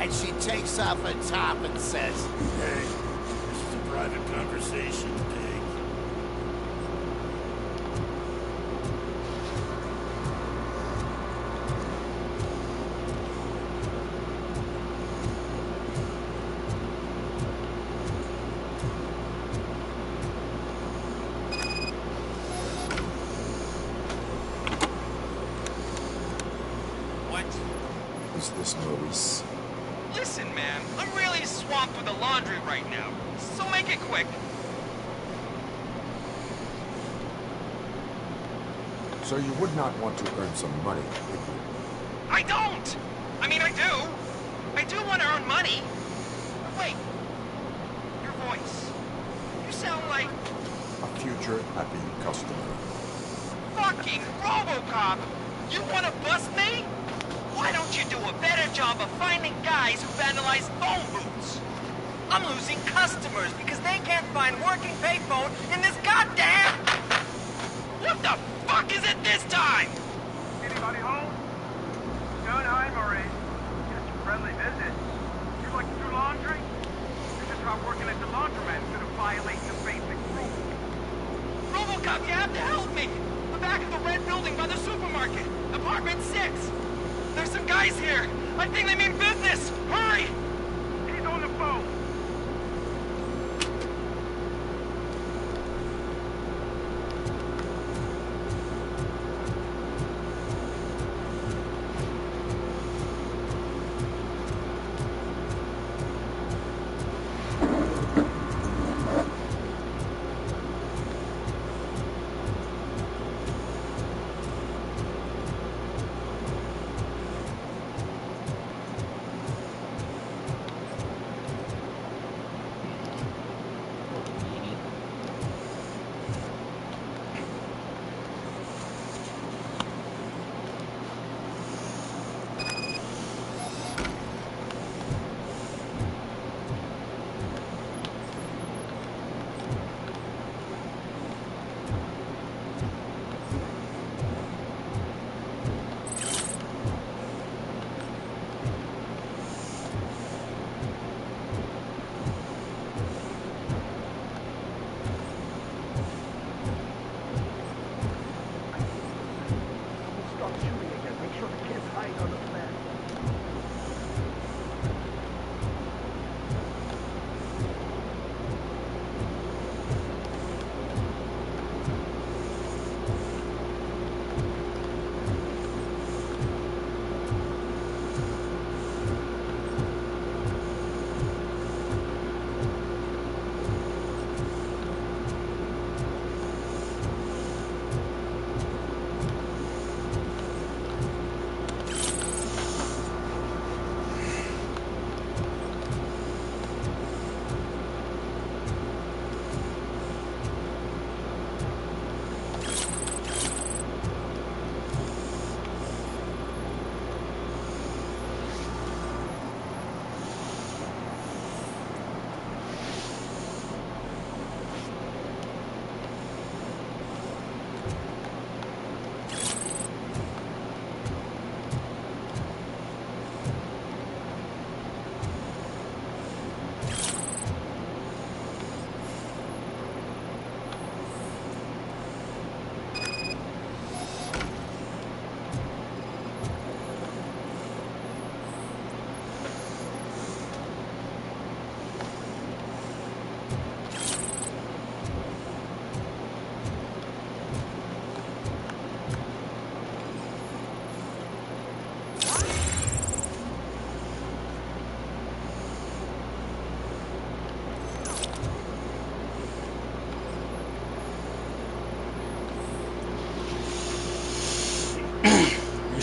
And she takes off her top and says, Hey, this is a private conversation, Pig. What? Is this Maurice? Listen, man, I'm really swamped with the laundry right now, so make it quick. So you would not want to earn some money, would you? I don't! I mean, I do. I do want to earn money. But wait, your voice. You sound like... A future happy customer. fucking RoboCop! You want to bust me? Why don't you do a better job of finding guys who vandalize phone booths? I'm losing customers because they can't find working payphone in this goddamn... What the fuck is it this time? Anybody home? Good, hi, Maurice. Just a friendly visit. You like to do laundry? You just thought working at the laundromat instead of violating the basic rules. RoboCop, you have to help me! The back of the red building by the supermarket. Apartment 6. There's some guys here. I think they mean business. Hurry! He's on the phone.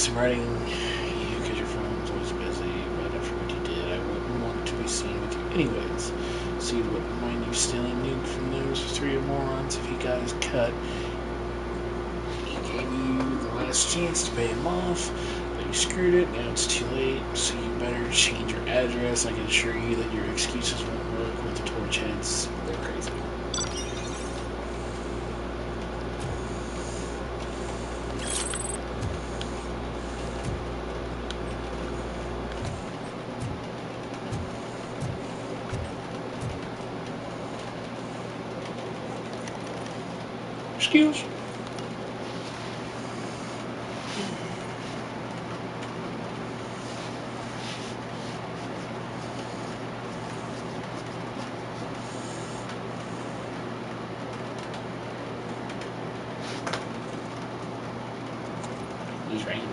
I'm writing you because your phone's always busy, but after what you did, I wouldn't want to be seen with you anyways. So you wouldn't mind you stealing Nuke from those three morons if he got his cut. He gave you the last chance to pay him off, but you screwed it. Now it's too late, so you better change your address. I can assure you that your excuses won't work with the torch heads. They're crazy. Excuse. He's rained.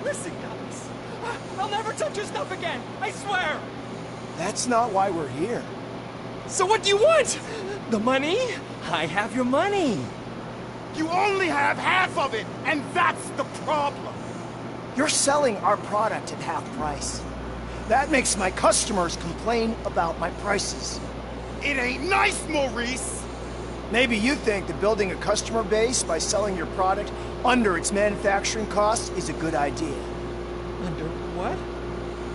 Listen, guys. I'll never touch your stuff again. I swear. That's not why we're here. So what do you want? The money? I have your money. You only have half of it, and that's the problem. You're selling our product at half price. That makes my customers complain about my prices. It ain't nice, Maurice! Maybe you think that building a customer base by selling your product under its manufacturing costs is a good idea. Under what?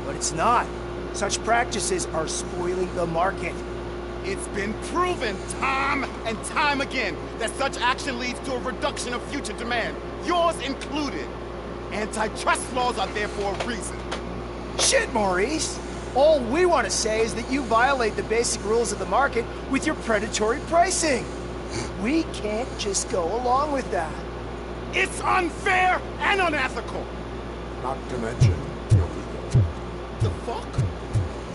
But it's not. Such practices are spoiling the market. It's been proven time and time again that such action leads to a reduction of future demand, yours included. Antitrust laws are there for a reason. Shit, Maurice! All we want to say is that you violate the basic rules of the market with your predatory pricing. We can't just go along with that. It's unfair and unethical! Not to mention illegal. The fuck?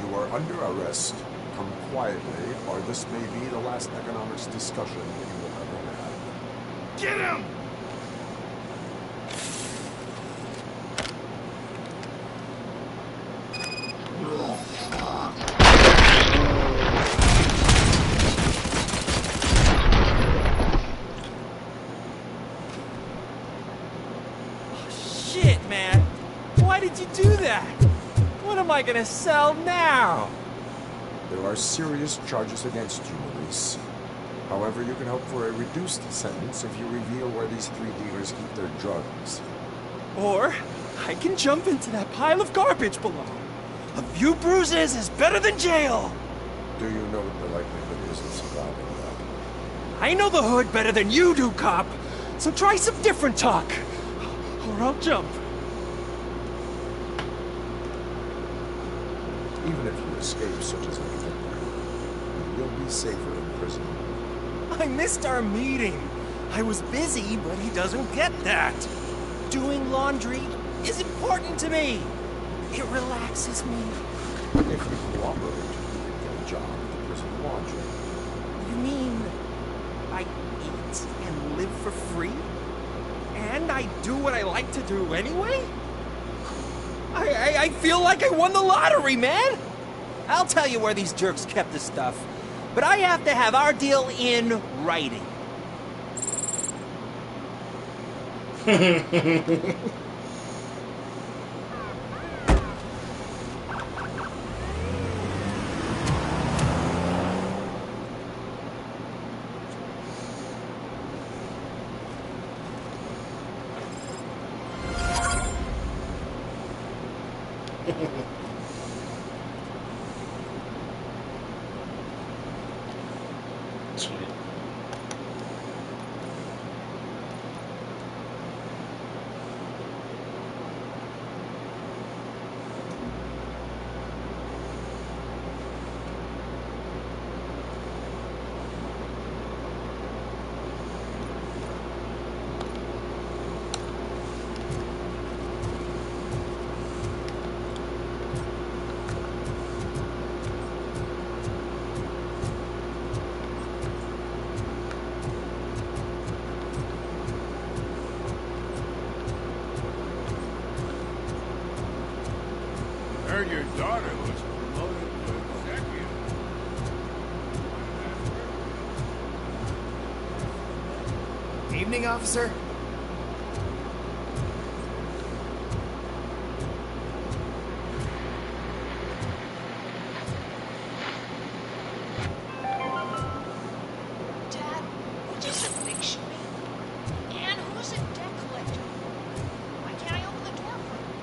You are under arrest. Come quietly, or this may be the last economics discussion that you will ever have. Get him! Shit, man. Why did you do that? What am I gonna sell now? There are serious charges against you, Maurice. However, you can hope for a reduced sentence if you reveal where these three dealers keep their drugs. Or I can jump into that pile of garbage below. A few bruises is better than jail. Do you know what the likelihood is of surviving that? I know the hood better than you do, cop. So try some different talk. Or I'll jump. Even if you escape such as a victim, you will be safer in prison. I missed our meeting. I was busy, but he doesn't get that. Doing laundry is important to me. It relaxes me. If you cooperate, you can get a job at the prison laundry. You mean I eat and live for free? And I do what I like to do anyway? I feel like I won the lottery, man! I'll tell you where these jerks kept the stuff, but I have to have our deal in writing. Sweet. Heard your daughter was promoted to executive. Evening, officer. Dad, what does the picture mean? And who's a debt collector? Why can't I open the door for him?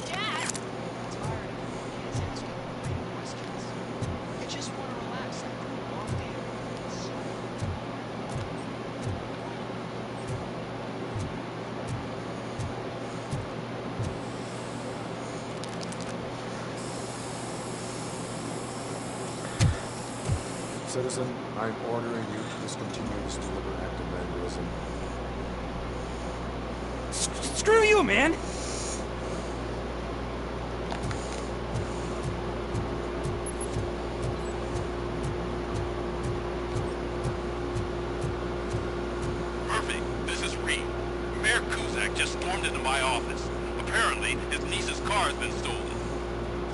Dad! I'm tired of you kids asking boring questions. I just want to relax after a long day at office. Citizen, I'm ordering you to discontinue this deliberate act of vandalism. Screw you, man! Murphy, this is Reed. Mayor Kuzak just stormed into my office. Apparently, his niece's car has been stolen.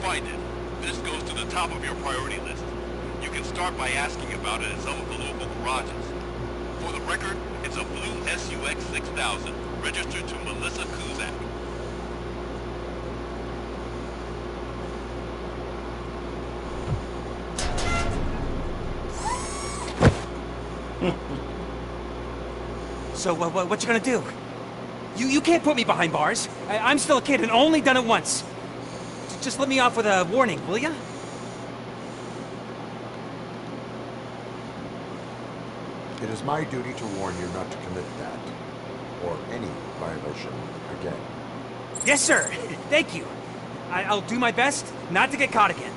Find it. This goes to the top of your priority list. You can start by asking about it at some of the local garages. For the record, it's a blue SUX 6000, registered to Melissa Kuzak. So, what you gonna do? You can't put me behind bars. I'm still a kid and only done it once. Just let me off with a warning, will ya? It is my duty to warn you not to commit that, or any violation again. Yes, sir. Thank you. I'll do my best not to get caught again.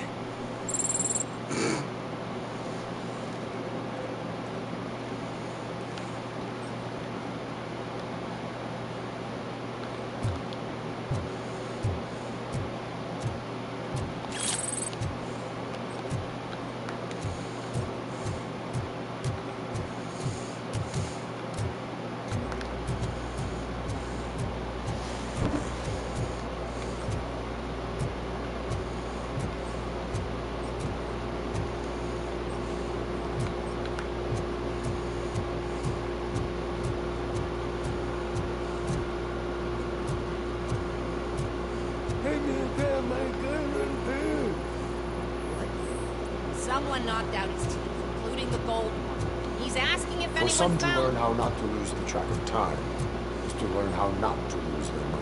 Someone knocked out his teeth, including the gold one. He's asking if For anyone some, to found learn how not to lose the track of time is to learn how not to lose their money.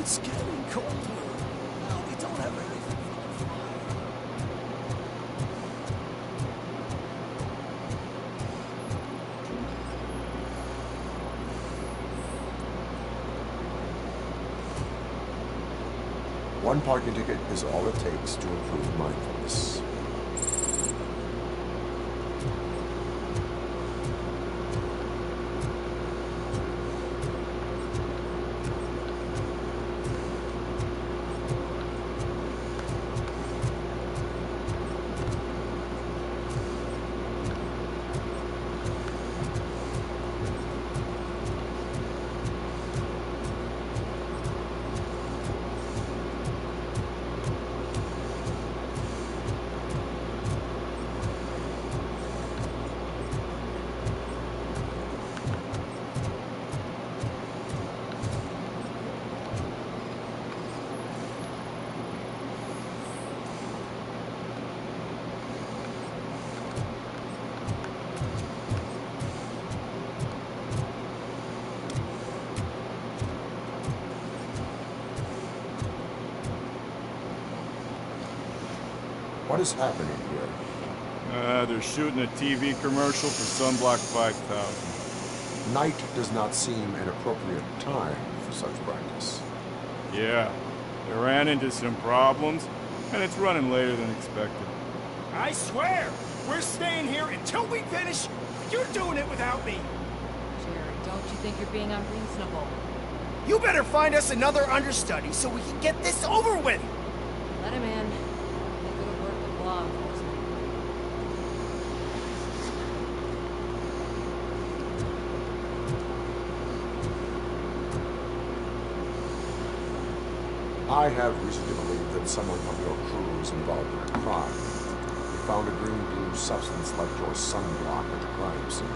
It's getting colder. Now we don't have anything for the fire. One parking ticket is all it takes to improve mindfulness. What is happening here? They're shooting a TV commercial for Sunblock 5000. Night does not seem an appropriate time for such practice. Yeah, they ran into some problems, and it's running later than expected. I swear, we're staying here until we finish. You're doing it without me. Jerry, don't you think you're being unreasonable? You better find us another understudy so we can get this over with. Let him in. They go to work with law enforcement. I have reason to believe that someone from your crew is involved in a crime. We found a green-blue substance like your sunblock at the crime scene.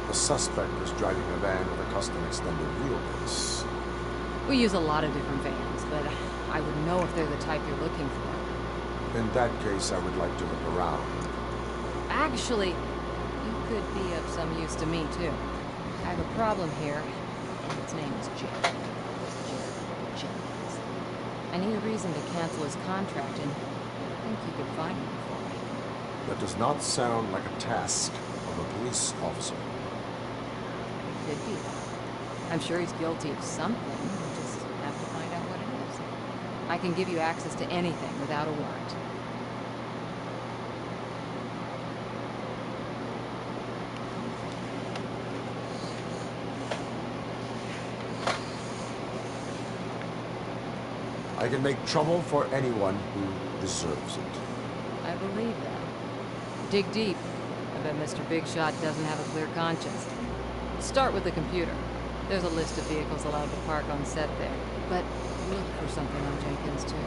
The suspect was driving a van with a custom extended wheelbase. We use a lot of different vans, but I wouldn't know if they're the type you're looking for. In that case, I would like to look around. Actually, you could be of some use to me, too. I have a problem here, and its name is Jerry. Jerry Jenkins. I need a reason to cancel his contract, and I think you could find one for me. That does not sound like a task of a police officer. It could be. I'm sure he's guilty of something. We'll just have to find out what it is. I can give you access to anything without a warrant. I can make trouble for anyone who deserves it. I believe that. Dig deep. I bet Mr. Big Shot doesn't have a clear conscience. Start with the computer. There's a list of vehicles allowed to park on set there. But look for something on Jenkins, too.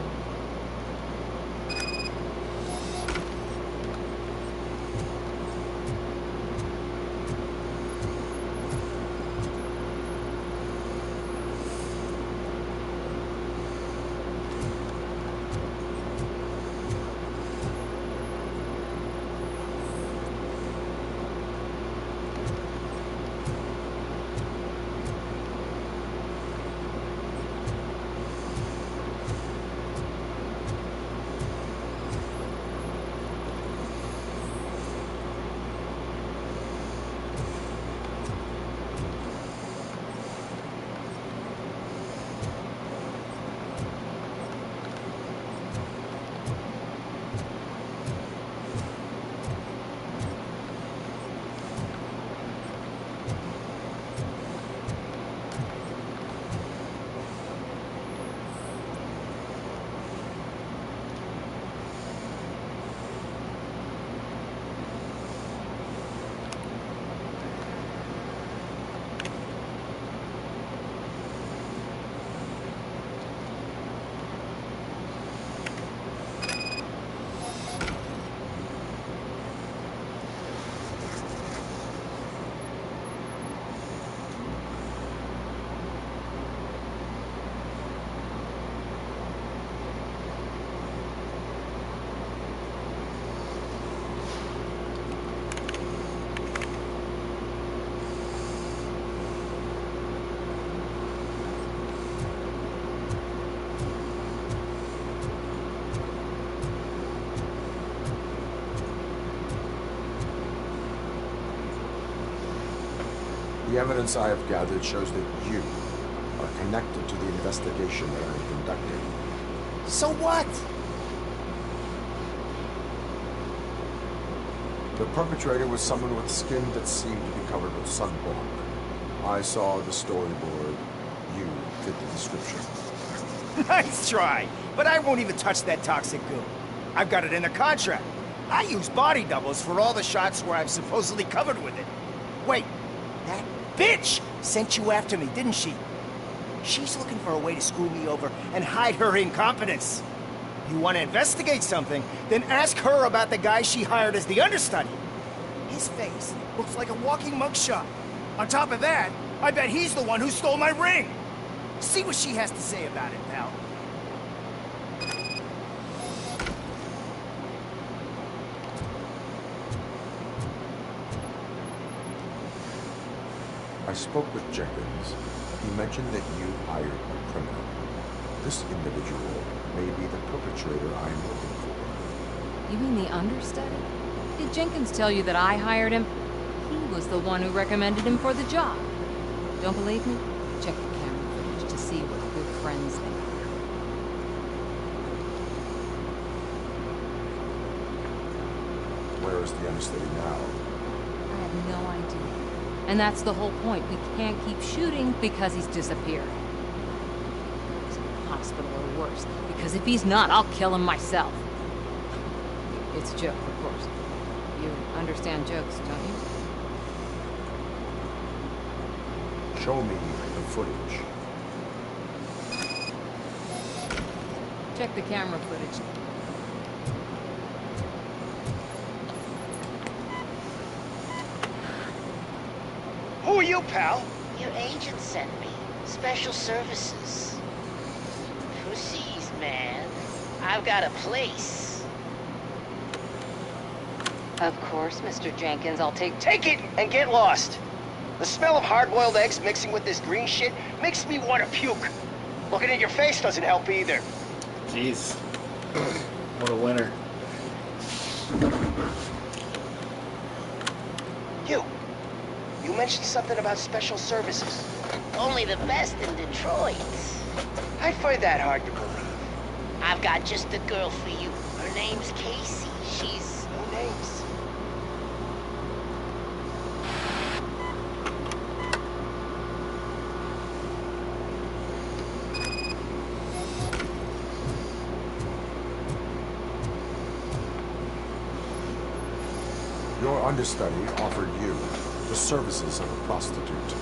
The evidence I have gathered shows that you are connected to the investigation that I am conducting. So what? The perpetrator was someone with skin that seemed to be covered with sunblock. I saw the storyboard. You fit the description. Nice try, but I won't even touch that toxic goo. I've got it in the contract. I use body doubles for all the shots where I'm supposedly covered with it. Wait, that bitch sent you after me, didn't she? She's looking for a way to screw me over and hide her incompetence. You want to investigate something, then ask her about the guy she hired as the understudy. His face looks like a walking mugshot. On top of that, I bet he's the one who stole my ring. See what she has to say about it, pal. I spoke with Jenkins. He mentioned that you hired a criminal. This individual may be the perpetrator I'm looking for. You mean the understudy? Did Jenkins tell you that I hired him? He was the one who recommended him for the job. Don't believe me? Check the camera footage to see what good friends they are. Where is the understudy now? I have no idea. And that's the whole point. We can't keep shooting because he's disappeared. He's in the hospital or worse. Because if he's not, I'll kill him myself. It's a joke, of course. You understand jokes, don't you? Show me the footage. Check the camera footage. Who are you, pal? Your agent sent me. Special services. Pussies, man. I've got a place. Of course, Mr. Jenkins, I'll take it and get lost. The smell of hard-boiled eggs mixing with this green shit makes me want to puke. Looking at your face doesn't help either. Jeez. What a winner. You mentioned something about special services. Only the best in Detroit. I find that hard to believe. I've got just the girl for you. Her name's Casey. She's... No names. Your understudy offered you the services of a prostitute.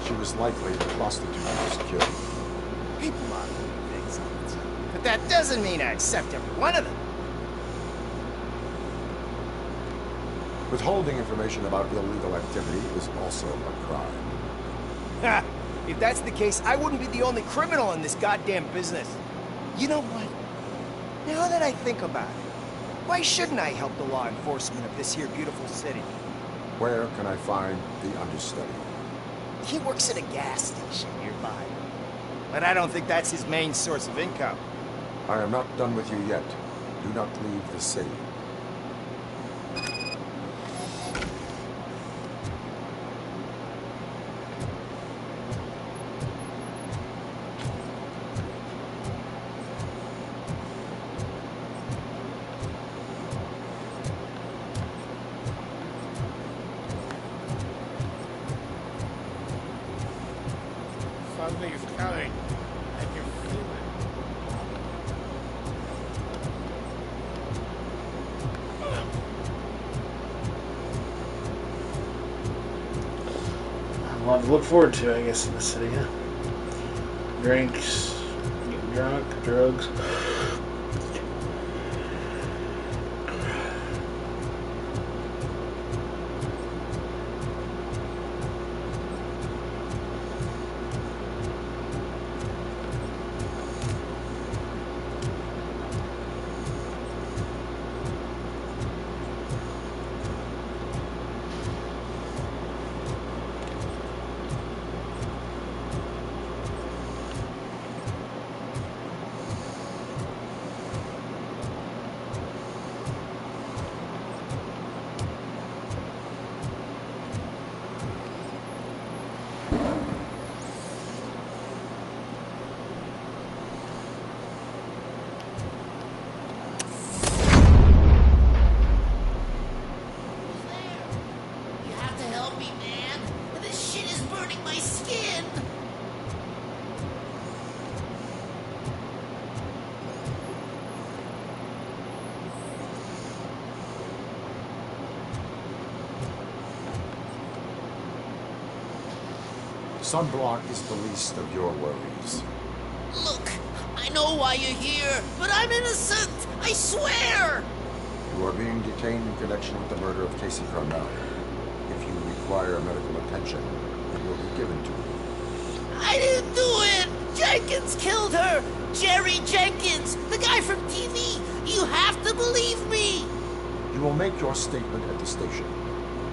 She was likely the prostitute who was killed. People offer me things all the time. But that doesn't mean I accept every one of them. Withholding information about illegal activity is also a crime. Ha! If that's the case, I wouldn't be the only criminal in this goddamn business. You know what? Now that I think about it, why shouldn't I help the law enforcement of this here beautiful city? Where can I find the understudy? He works at a gas station nearby. But I don't think that's his main source of income. I am not done with you yet. Do not leave the city. Something's coming. I can feel it. A lot to look forward to, I guess, in the city, huh? Drinks, getting drunk, drugs. Sunblock is the least of your worries. Look, I know why you're here, but I'm innocent! I swear! You are being detained in connection with the murder of Casey Carmel. If you require medical attention, it will be given to you. I didn't do it! Jenkins killed her! Jerry Jenkins, the guy from TV! You have to believe me! You will make your statement at the station.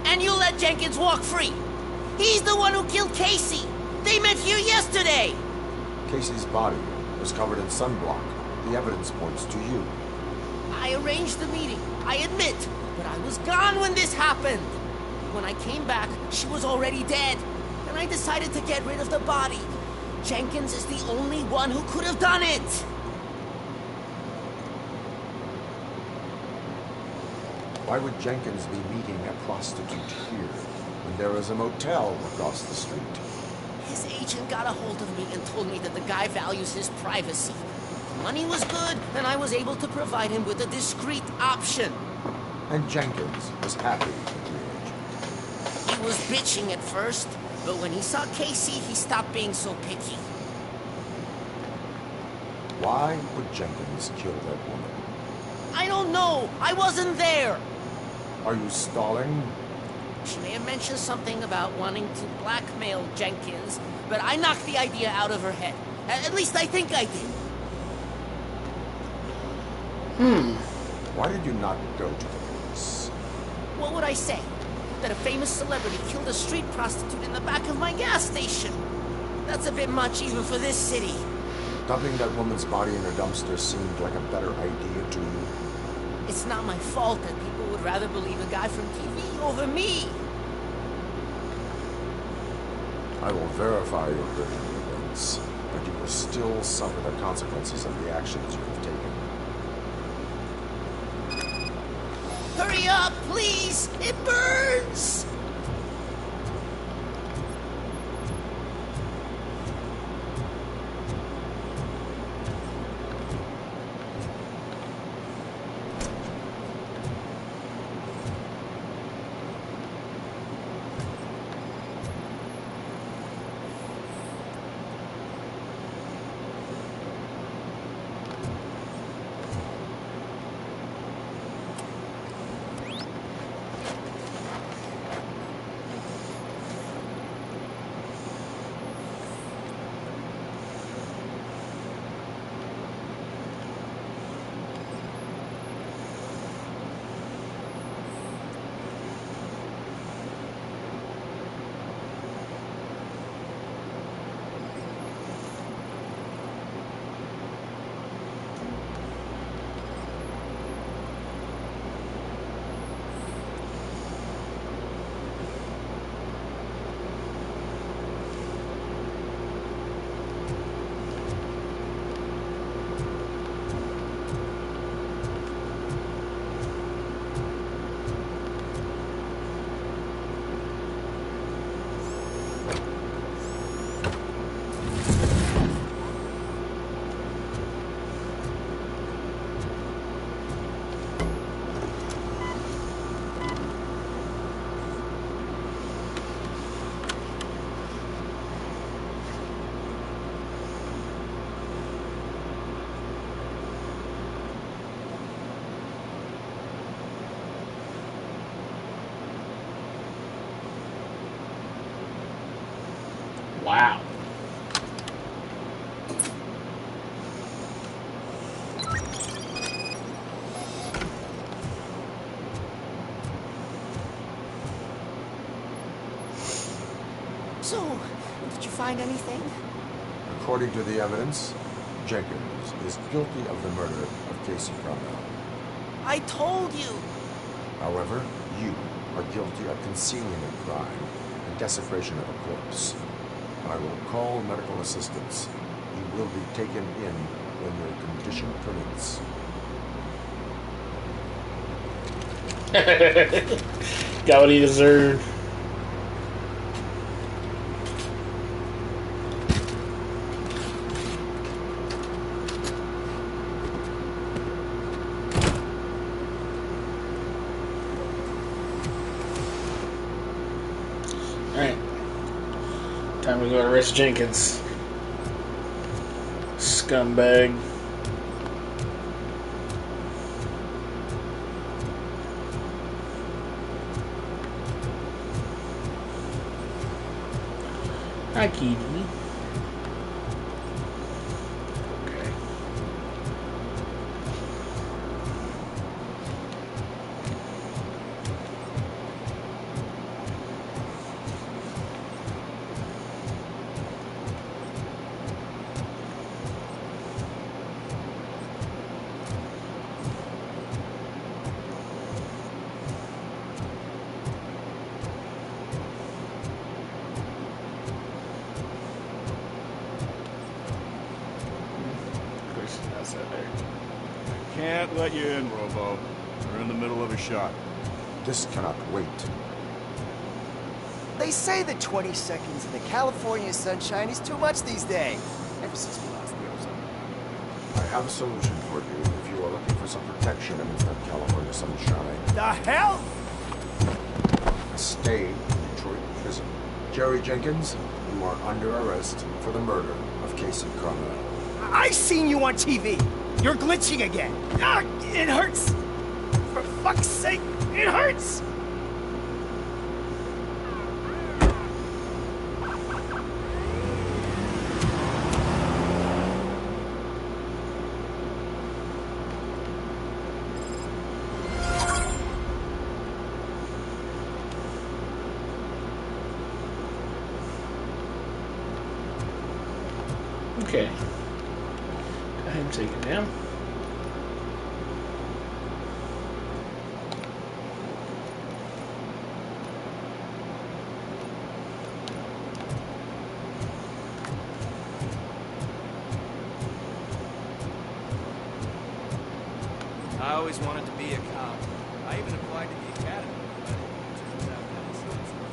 And you'll let Jenkins walk free! He's the one who killed Casey! They met here yesterday! Casey's body was covered in sunblock. The evidence points to you. I arranged the meeting, I admit, but I was gone when this happened. When I came back, she was already dead, and I decided to get rid of the body. Jenkins is the only one who could have done it. Why would Jenkins be meeting a prostitute here when there is a motel across the street? His agent got a hold of me and told me that the guy values his privacy. Money was good, and I was able to provide him with a discreet option. And Jenkins was happy with the agent. He was bitching at first, but when he saw Casey, he stopped being so picky. Why would Jenkins kill that woman? I don't know. I wasn't there. Are you stalling? She may have mentioned something about wanting to blackmail Jenkins, but I knocked the idea out of her head. At least I think I did. Why did you not go to the police? What would I say? That a famous celebrity killed a street prostitute in the back of my gas station? That's a bit much even for this city. Dumping that woman's body in a dumpster seemed like a better idea to you. It's not my fault that people would rather believe a guy from TV over me. I will verify your version of events, but you will still suffer the consequences of the actions you have taken. Hurry up, please! It burns! Wow. So, did you find anything? According to the evidence, Jenkins is guilty of the murder of Casey Carmel. I told you! However, you are guilty of concealing a crime and desecration of a corpse. I will call medical assistance. You will be taken in when your condition permits. Got what he deserved. Time to go arrest Jenkins. Scumbag. Hi, Kitty. Okay. Can't let you in, Robo. We're in the middle of a shot. This cannot wait. They say that 20 seconds in the California sunshine is too much these days. Ever since we lost Rosa. I have a solution for you if you are looking for some protection amidst that California sunshine. The hell? Stay in Detroit prison. Jerry Jenkins, you are under arrest for the murder of Casey Carmel. I seen you on TV. You're glitching again. Ah, it hurts. For fuck's sake, it hurts. Okay. Got him taken down. I always wanted to be a cop. I even applied to the academy, but it turns out that it's not so far.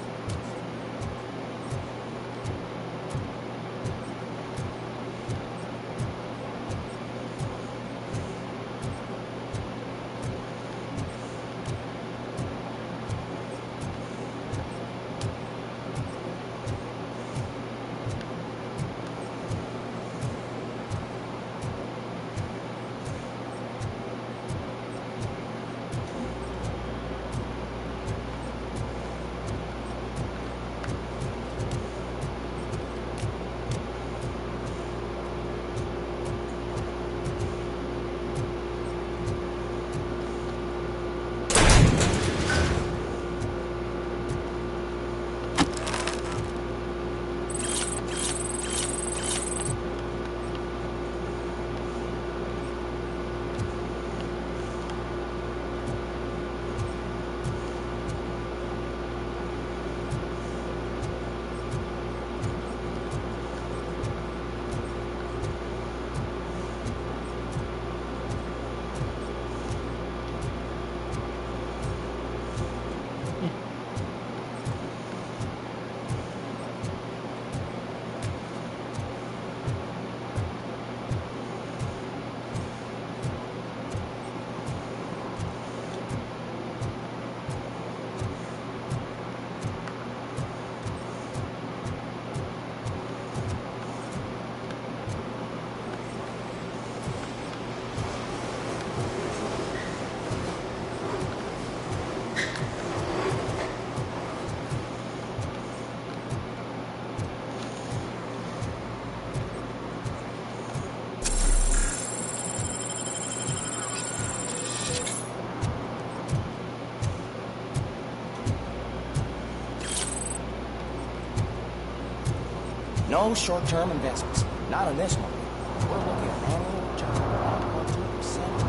No short-term investments. Not on this one. We're looking at annual return of 1.2%.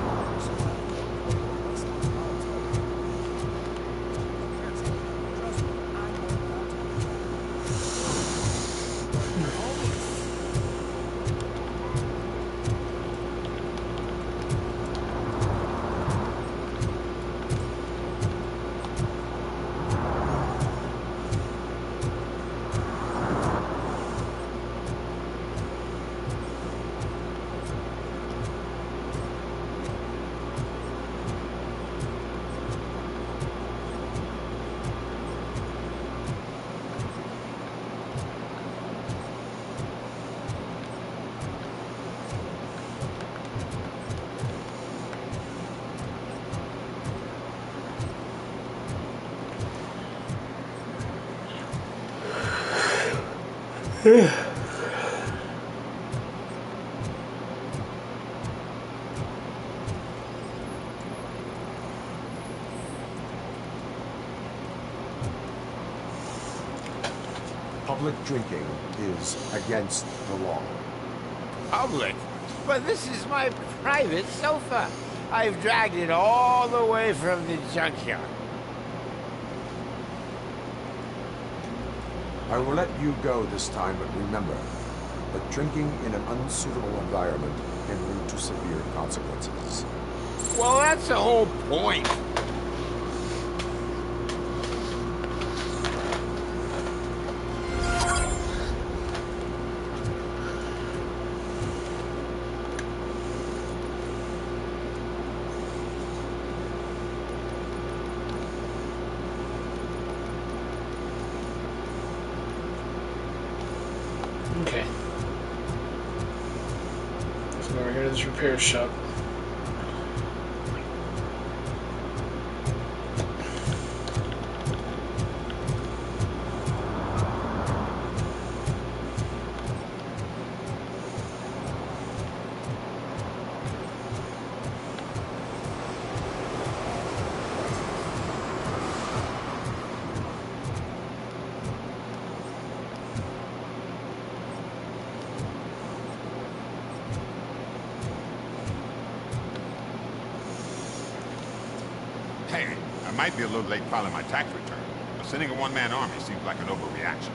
Public drinking is against the law. Public? But this is my private sofa. I've dragged it all the way from the junkyard. I will let you go this time, but remember that drinking in an unsuitable environment can lead to severe consequences. Well, that's the whole point. Okay. So we're here to this repair shop. Hey, I might be a little late filing my tax return, but sending a one-man army seems like an overreaction.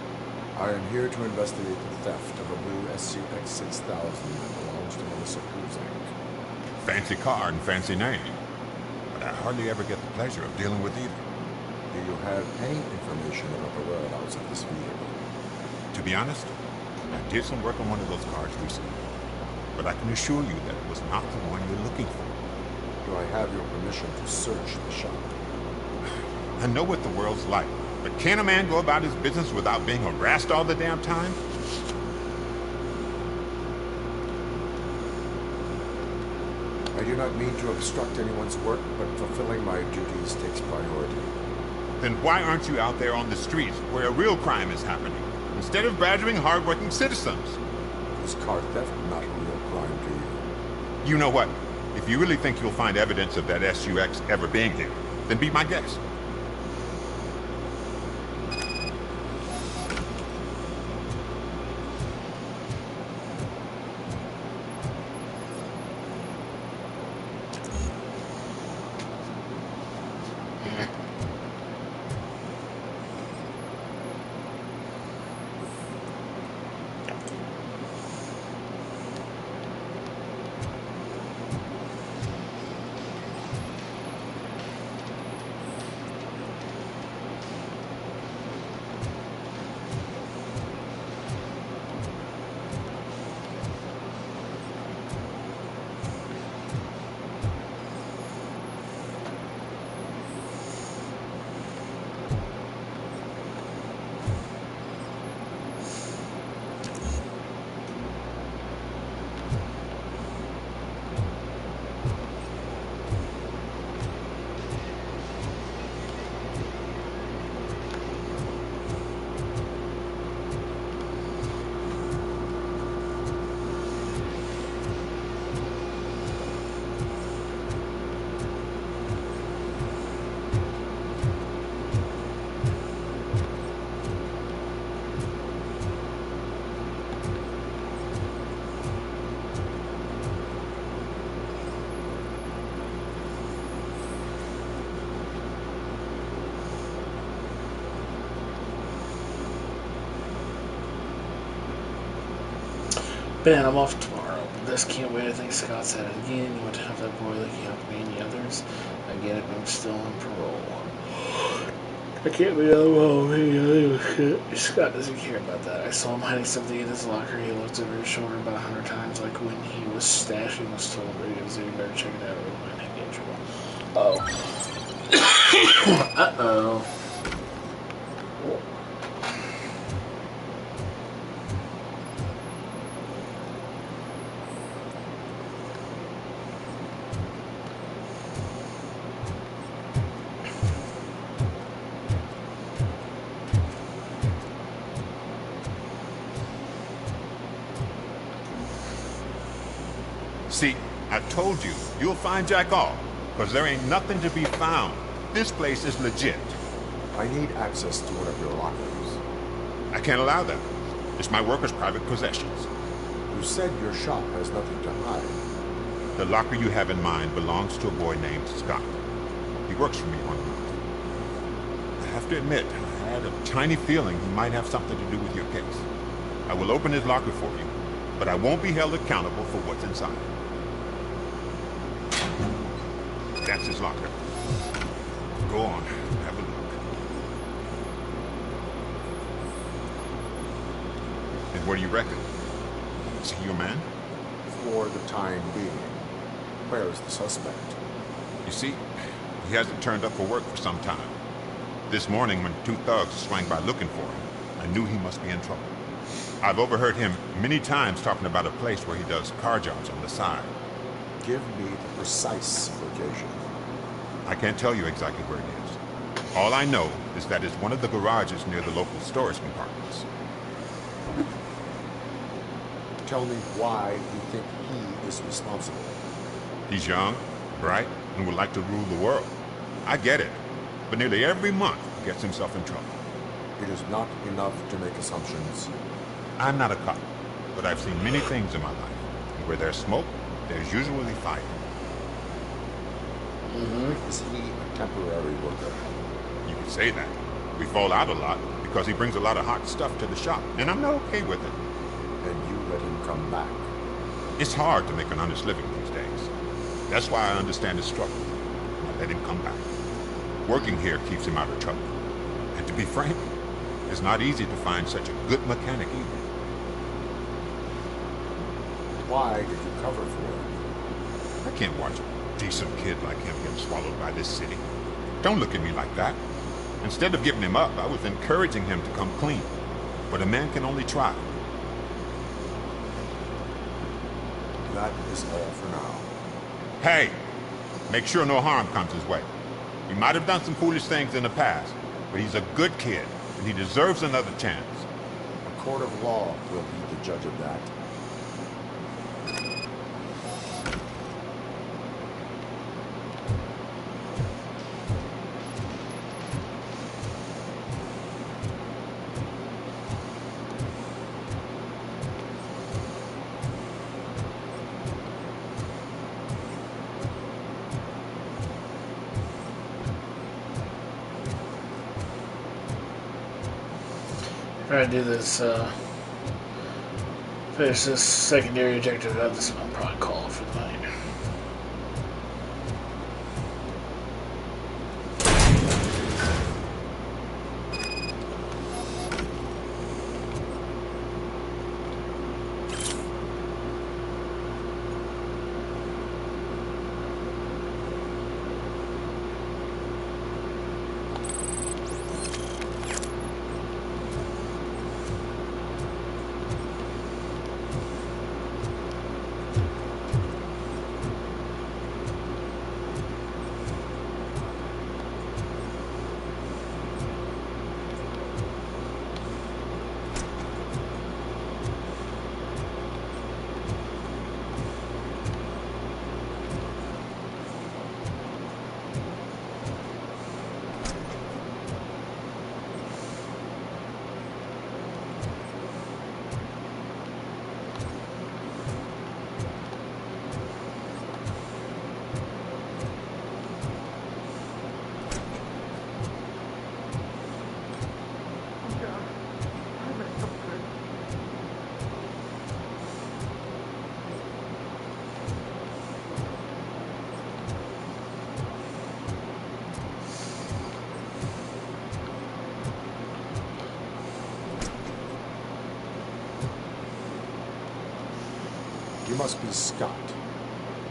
I am here to investigate the theft of a blue SCX 6000 that belongs to Melissa Kruzak. Fancy car and fancy name, but I hardly ever get the pleasure of dealing with either. Do you have any information about the whereabouts of this vehicle? To be honest, I did some work on one of those cars recently, but I can assure you that it was not the one you're looking for. Do I have your permission to search the shop? I know what the world's like, but can a man go about his business without being harassed all the damn time? I do not mean to obstruct anyone's work, but fulfilling my duties takes priority. Then why aren't you out there on the streets where a real crime is happening, instead of badgering hardworking citizens? Is car theft not a real crime to you? You know what? If you really think you'll find evidence of that SUX ever being here, then be my guest. Ben, I'm off tomorrow. This can't wait. I think Scott said it again. You want to have that boy like you helped me and the others. I get it, but I'm still on parole. I can't be shit. Scott doesn't care about that. I saw him hiding something in his locker. He looked over his shoulder about 100 times, like when he was stashing the stolen radios. You better check it out or it might get in trouble. Oh. Uh-oh. See, I told you, you'll find Jack all, because there ain't nothing to be found. This place is legit. I need access to one of your lockers. I can't allow that. It's my workers' private possessions. You said your shop has nothing to hide. The locker you have in mind belongs to a boy named Scott. He works for me on the month. I have to admit, I had a tiny feeling he might have something to do with your case. I will open his locker for you, but I won't be held accountable for what's inside. That's his locker. Go on, have a look. And what do you reckon? Is he your man? For the time being. Where is the suspect? You see, he hasn't turned up for work for some time. This morning, when two thugs swang by looking for him, I knew he must be in trouble. I've overheard him many times talking about a place where he does car jobs on the side. Give me the precise location. I can't tell you exactly where it is. All I know is that it's one of the garages near the local storage compartments. Tell me why you think he is responsible. He's young, bright, and would like to rule the world. I get it, but nearly every month he gets himself in trouble. It is not enough to make assumptions. I'm not a cop, but I've seen many things in my life. And where there's smoke, there's usually fire. Is he a temporary worker? You could say that. We fall out a lot because he brings a lot of hot stuff to the shop, and I'm not okay with it. And you let him come back. It's hard to make an honest living these days. That's why I understand his struggle. I let him come back. Working here keeps him out of trouble. And to be frank, it's not easy to find such a good mechanic either. Why did you cover for him? I can't watch a decent kid like him get swallowed by this city. Don't look at me like that. Instead of giving him up, I was encouraging him to come clean. But a man can only try. That is all for now. Hey, make sure no harm comes his way. He might have done some foolish things in the past, but he's a good kid, and he deserves another chance. A court of law will be the judge of that. Try to do this, finish this secondary objective of this one, probably call it for the night. You must be Scott.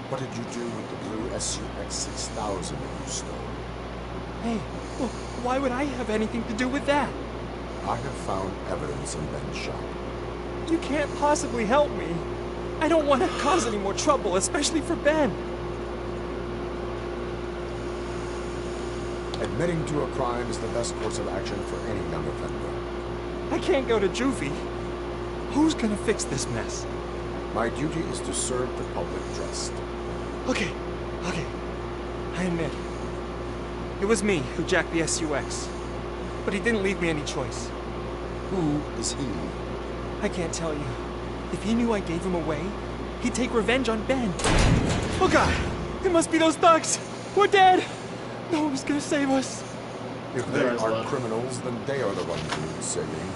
What did you do with the blue SUX 6000 that you stole? Hey, well, why would I have anything to do with that? I have found evidence in Ben's shop. You can't possibly help me. I don't want to cause any more trouble, especially for Ben. Admitting to a crime is the best course of action for any young offender. I can't go to juvie. Who's gonna fix this mess? My duty is to serve the public trust. Okay. I admit. It was me who jacked the SUX. But he didn't leave me any choice. Who is he? I can't tell you. If he knew I gave him away, he'd take revenge on Ben. Oh God! It must be those thugs! We're dead! No one's gonna save us. If they are criminals, then they are the ones who need saving.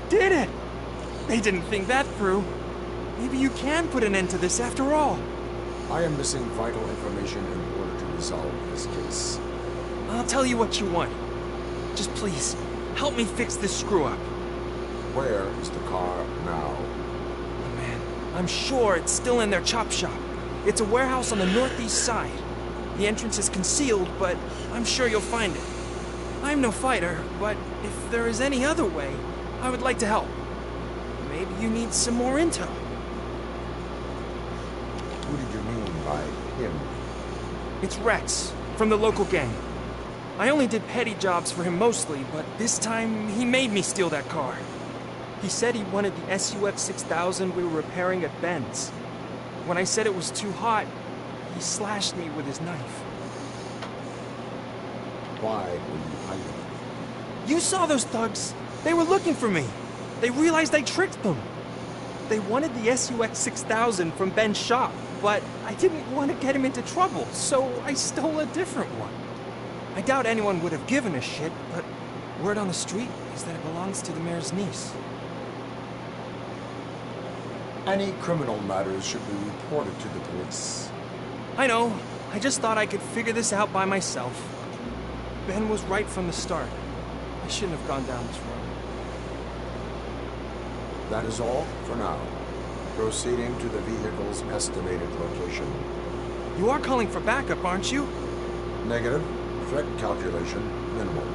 Did it! They didn't think that through. Maybe you can put an end to this after all. I am missing vital information in order to resolve this case. I'll tell you what you want. Just please, help me fix this screw-up. Where is the car now? Oh man, I'm sure it's still in their chop shop. It's a warehouse on the northeast side. The entrance is concealed, but I'm sure you'll find it. I'm no fighter, but if there is any other way, I would like to help. Maybe you need some more intel. Who did you mean by him? It's Rex, from the local gang. I only did petty jobs for him mostly, but this time he made me steal that car. He said he wanted the SUF 6000 we were repairing at Ben's. When I said it was too hot, he slashed me with his knife. Why were you hiding? You saw those thugs. They were looking for me. They realized I tricked them. They wanted the SUX 6000 from Ben's shop, but I didn't want to get him into trouble, so I stole a different one. I doubt anyone would have given a shit, but word on the street is that it belongs to the mayor's niece. Any criminal matters should be reported to the police. I know. I just thought I could figure this out by myself. Ben was right from the start. I shouldn't have gone down this road. That is all for now. Proceeding to the vehicle's estimated location. You are calling for backup, aren't you? Negative. Threat calculation minimal.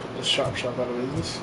Put the shop out of business.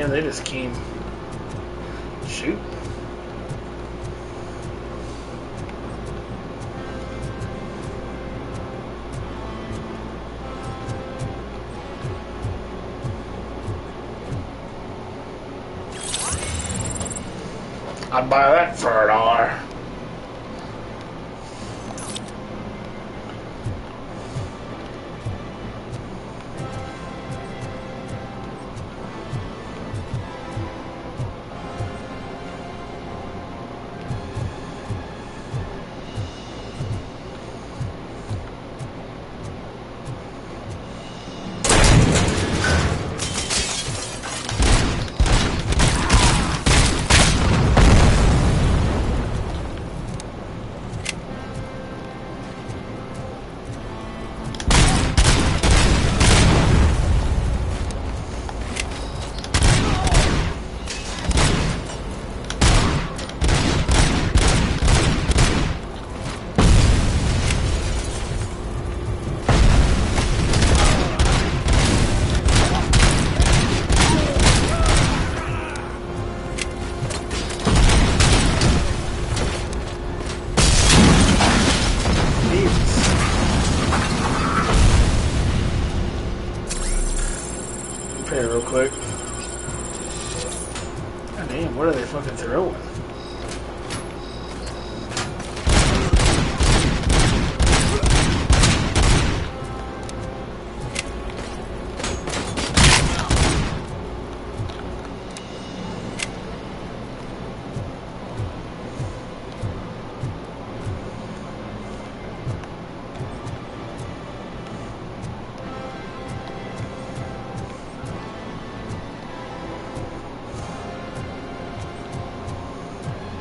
man, they just came. Shoot. I'd buy that for $1. Real quick. God damn, what are they fucking throwing?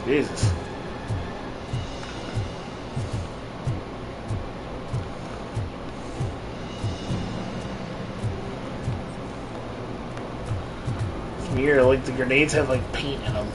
Jesus. It's weird, like the grenades have like paint in them.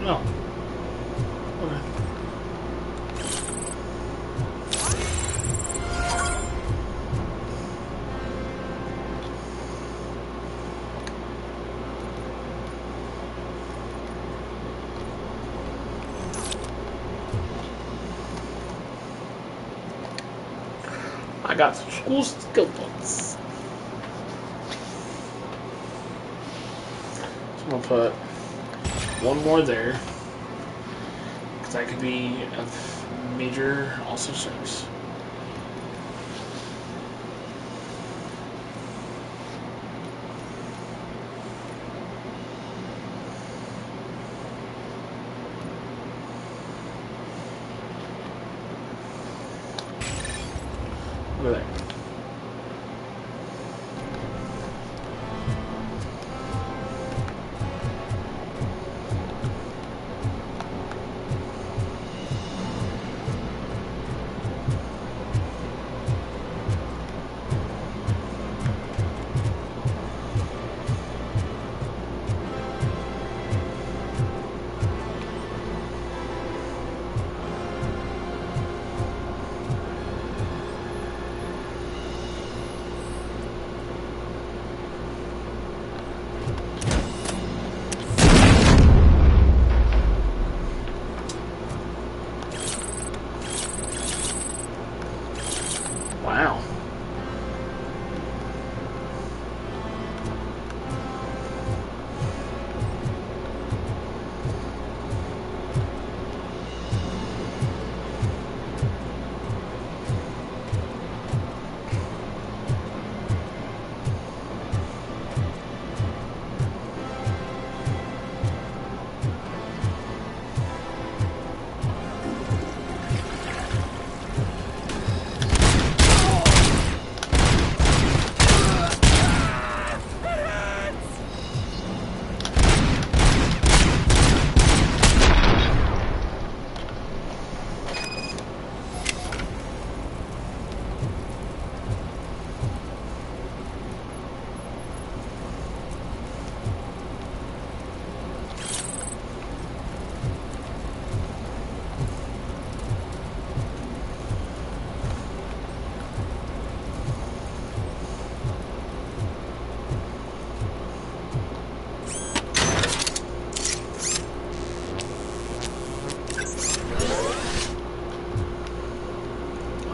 No. Okay. I got some school skill books. So I'm gonna put one more there, because that could be of major also service. Over there. Wow.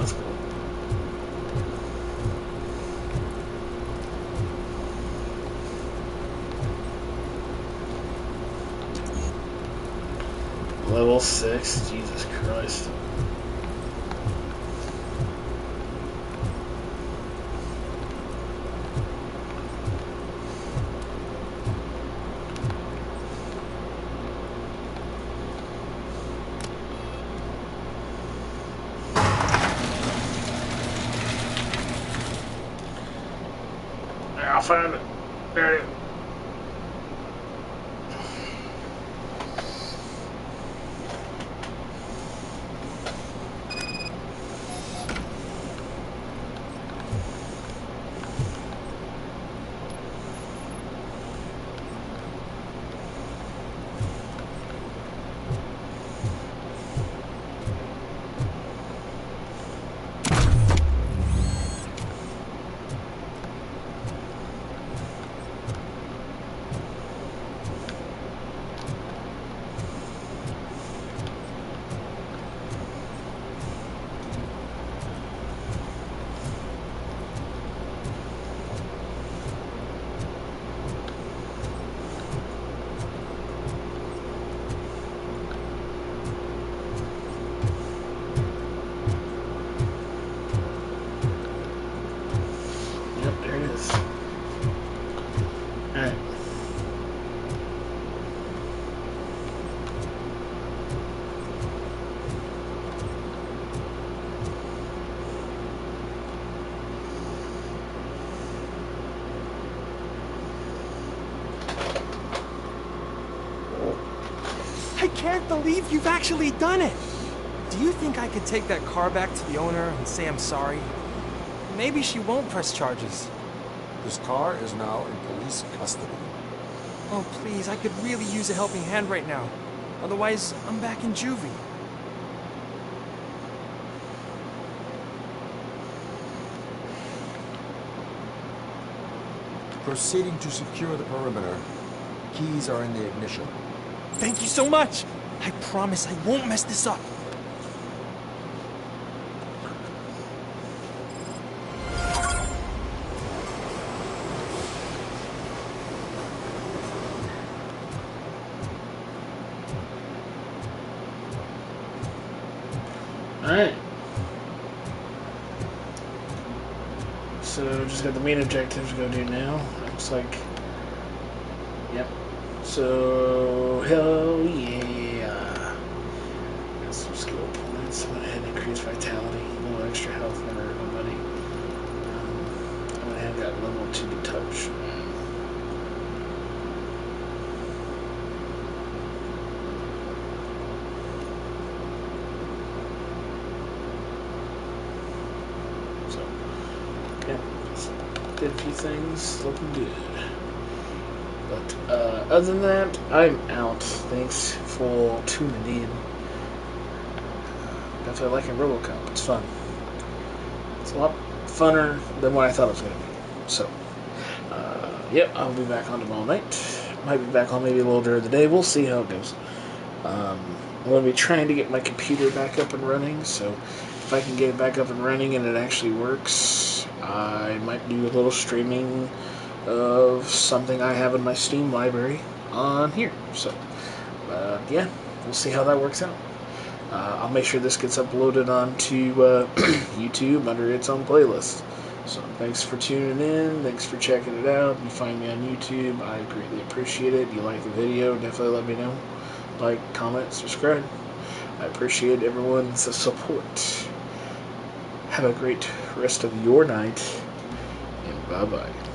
that's cool. Level 6, Jesus Christ. I found it. There it is. I can't believe you've actually done it! Do you think I could take that car back to the owner and say I'm sorry? Maybe she won't press charges. This car is now in police custody. Oh, please, I could really use a helping hand right now. Otherwise, I'm back in juvie. Proceeding to secure the perimeter. Keys are in the ignition. Thank you so much! I promise I won't mess this up. Alright. So, just got the main objectives to go do now. Looks like... Yep. So, hell yeah. Got some skill points. Went ahead and increased vitality. A little extra health, never hurt nobody. I went ahead and got level 2 to touch. Did a few things, looking good. But other than that, I'm out. Thanks for tuning in. That's what I like in RoboCop. It's fun. It's a lot funner than what I thought it was going to be. So, yep, I'll be back on tomorrow night. Might be back on maybe a little during the day. We'll see how it goes. I'm going to be trying to get my computer back up and running, so if I can get it back up and running and it actually works, I might do a little streaming of something I have in my Steam library on here. So, yeah, we'll see how that works out. I'll make sure this gets uploaded onto YouTube under its own playlist. So, thanks for tuning in. Thanks for checking it out. You find me on YouTube. I greatly appreciate it. If you like the video, definitely let me know. Like, comment, subscribe. I appreciate everyone's support. Have a great rest of your night, and bye-bye.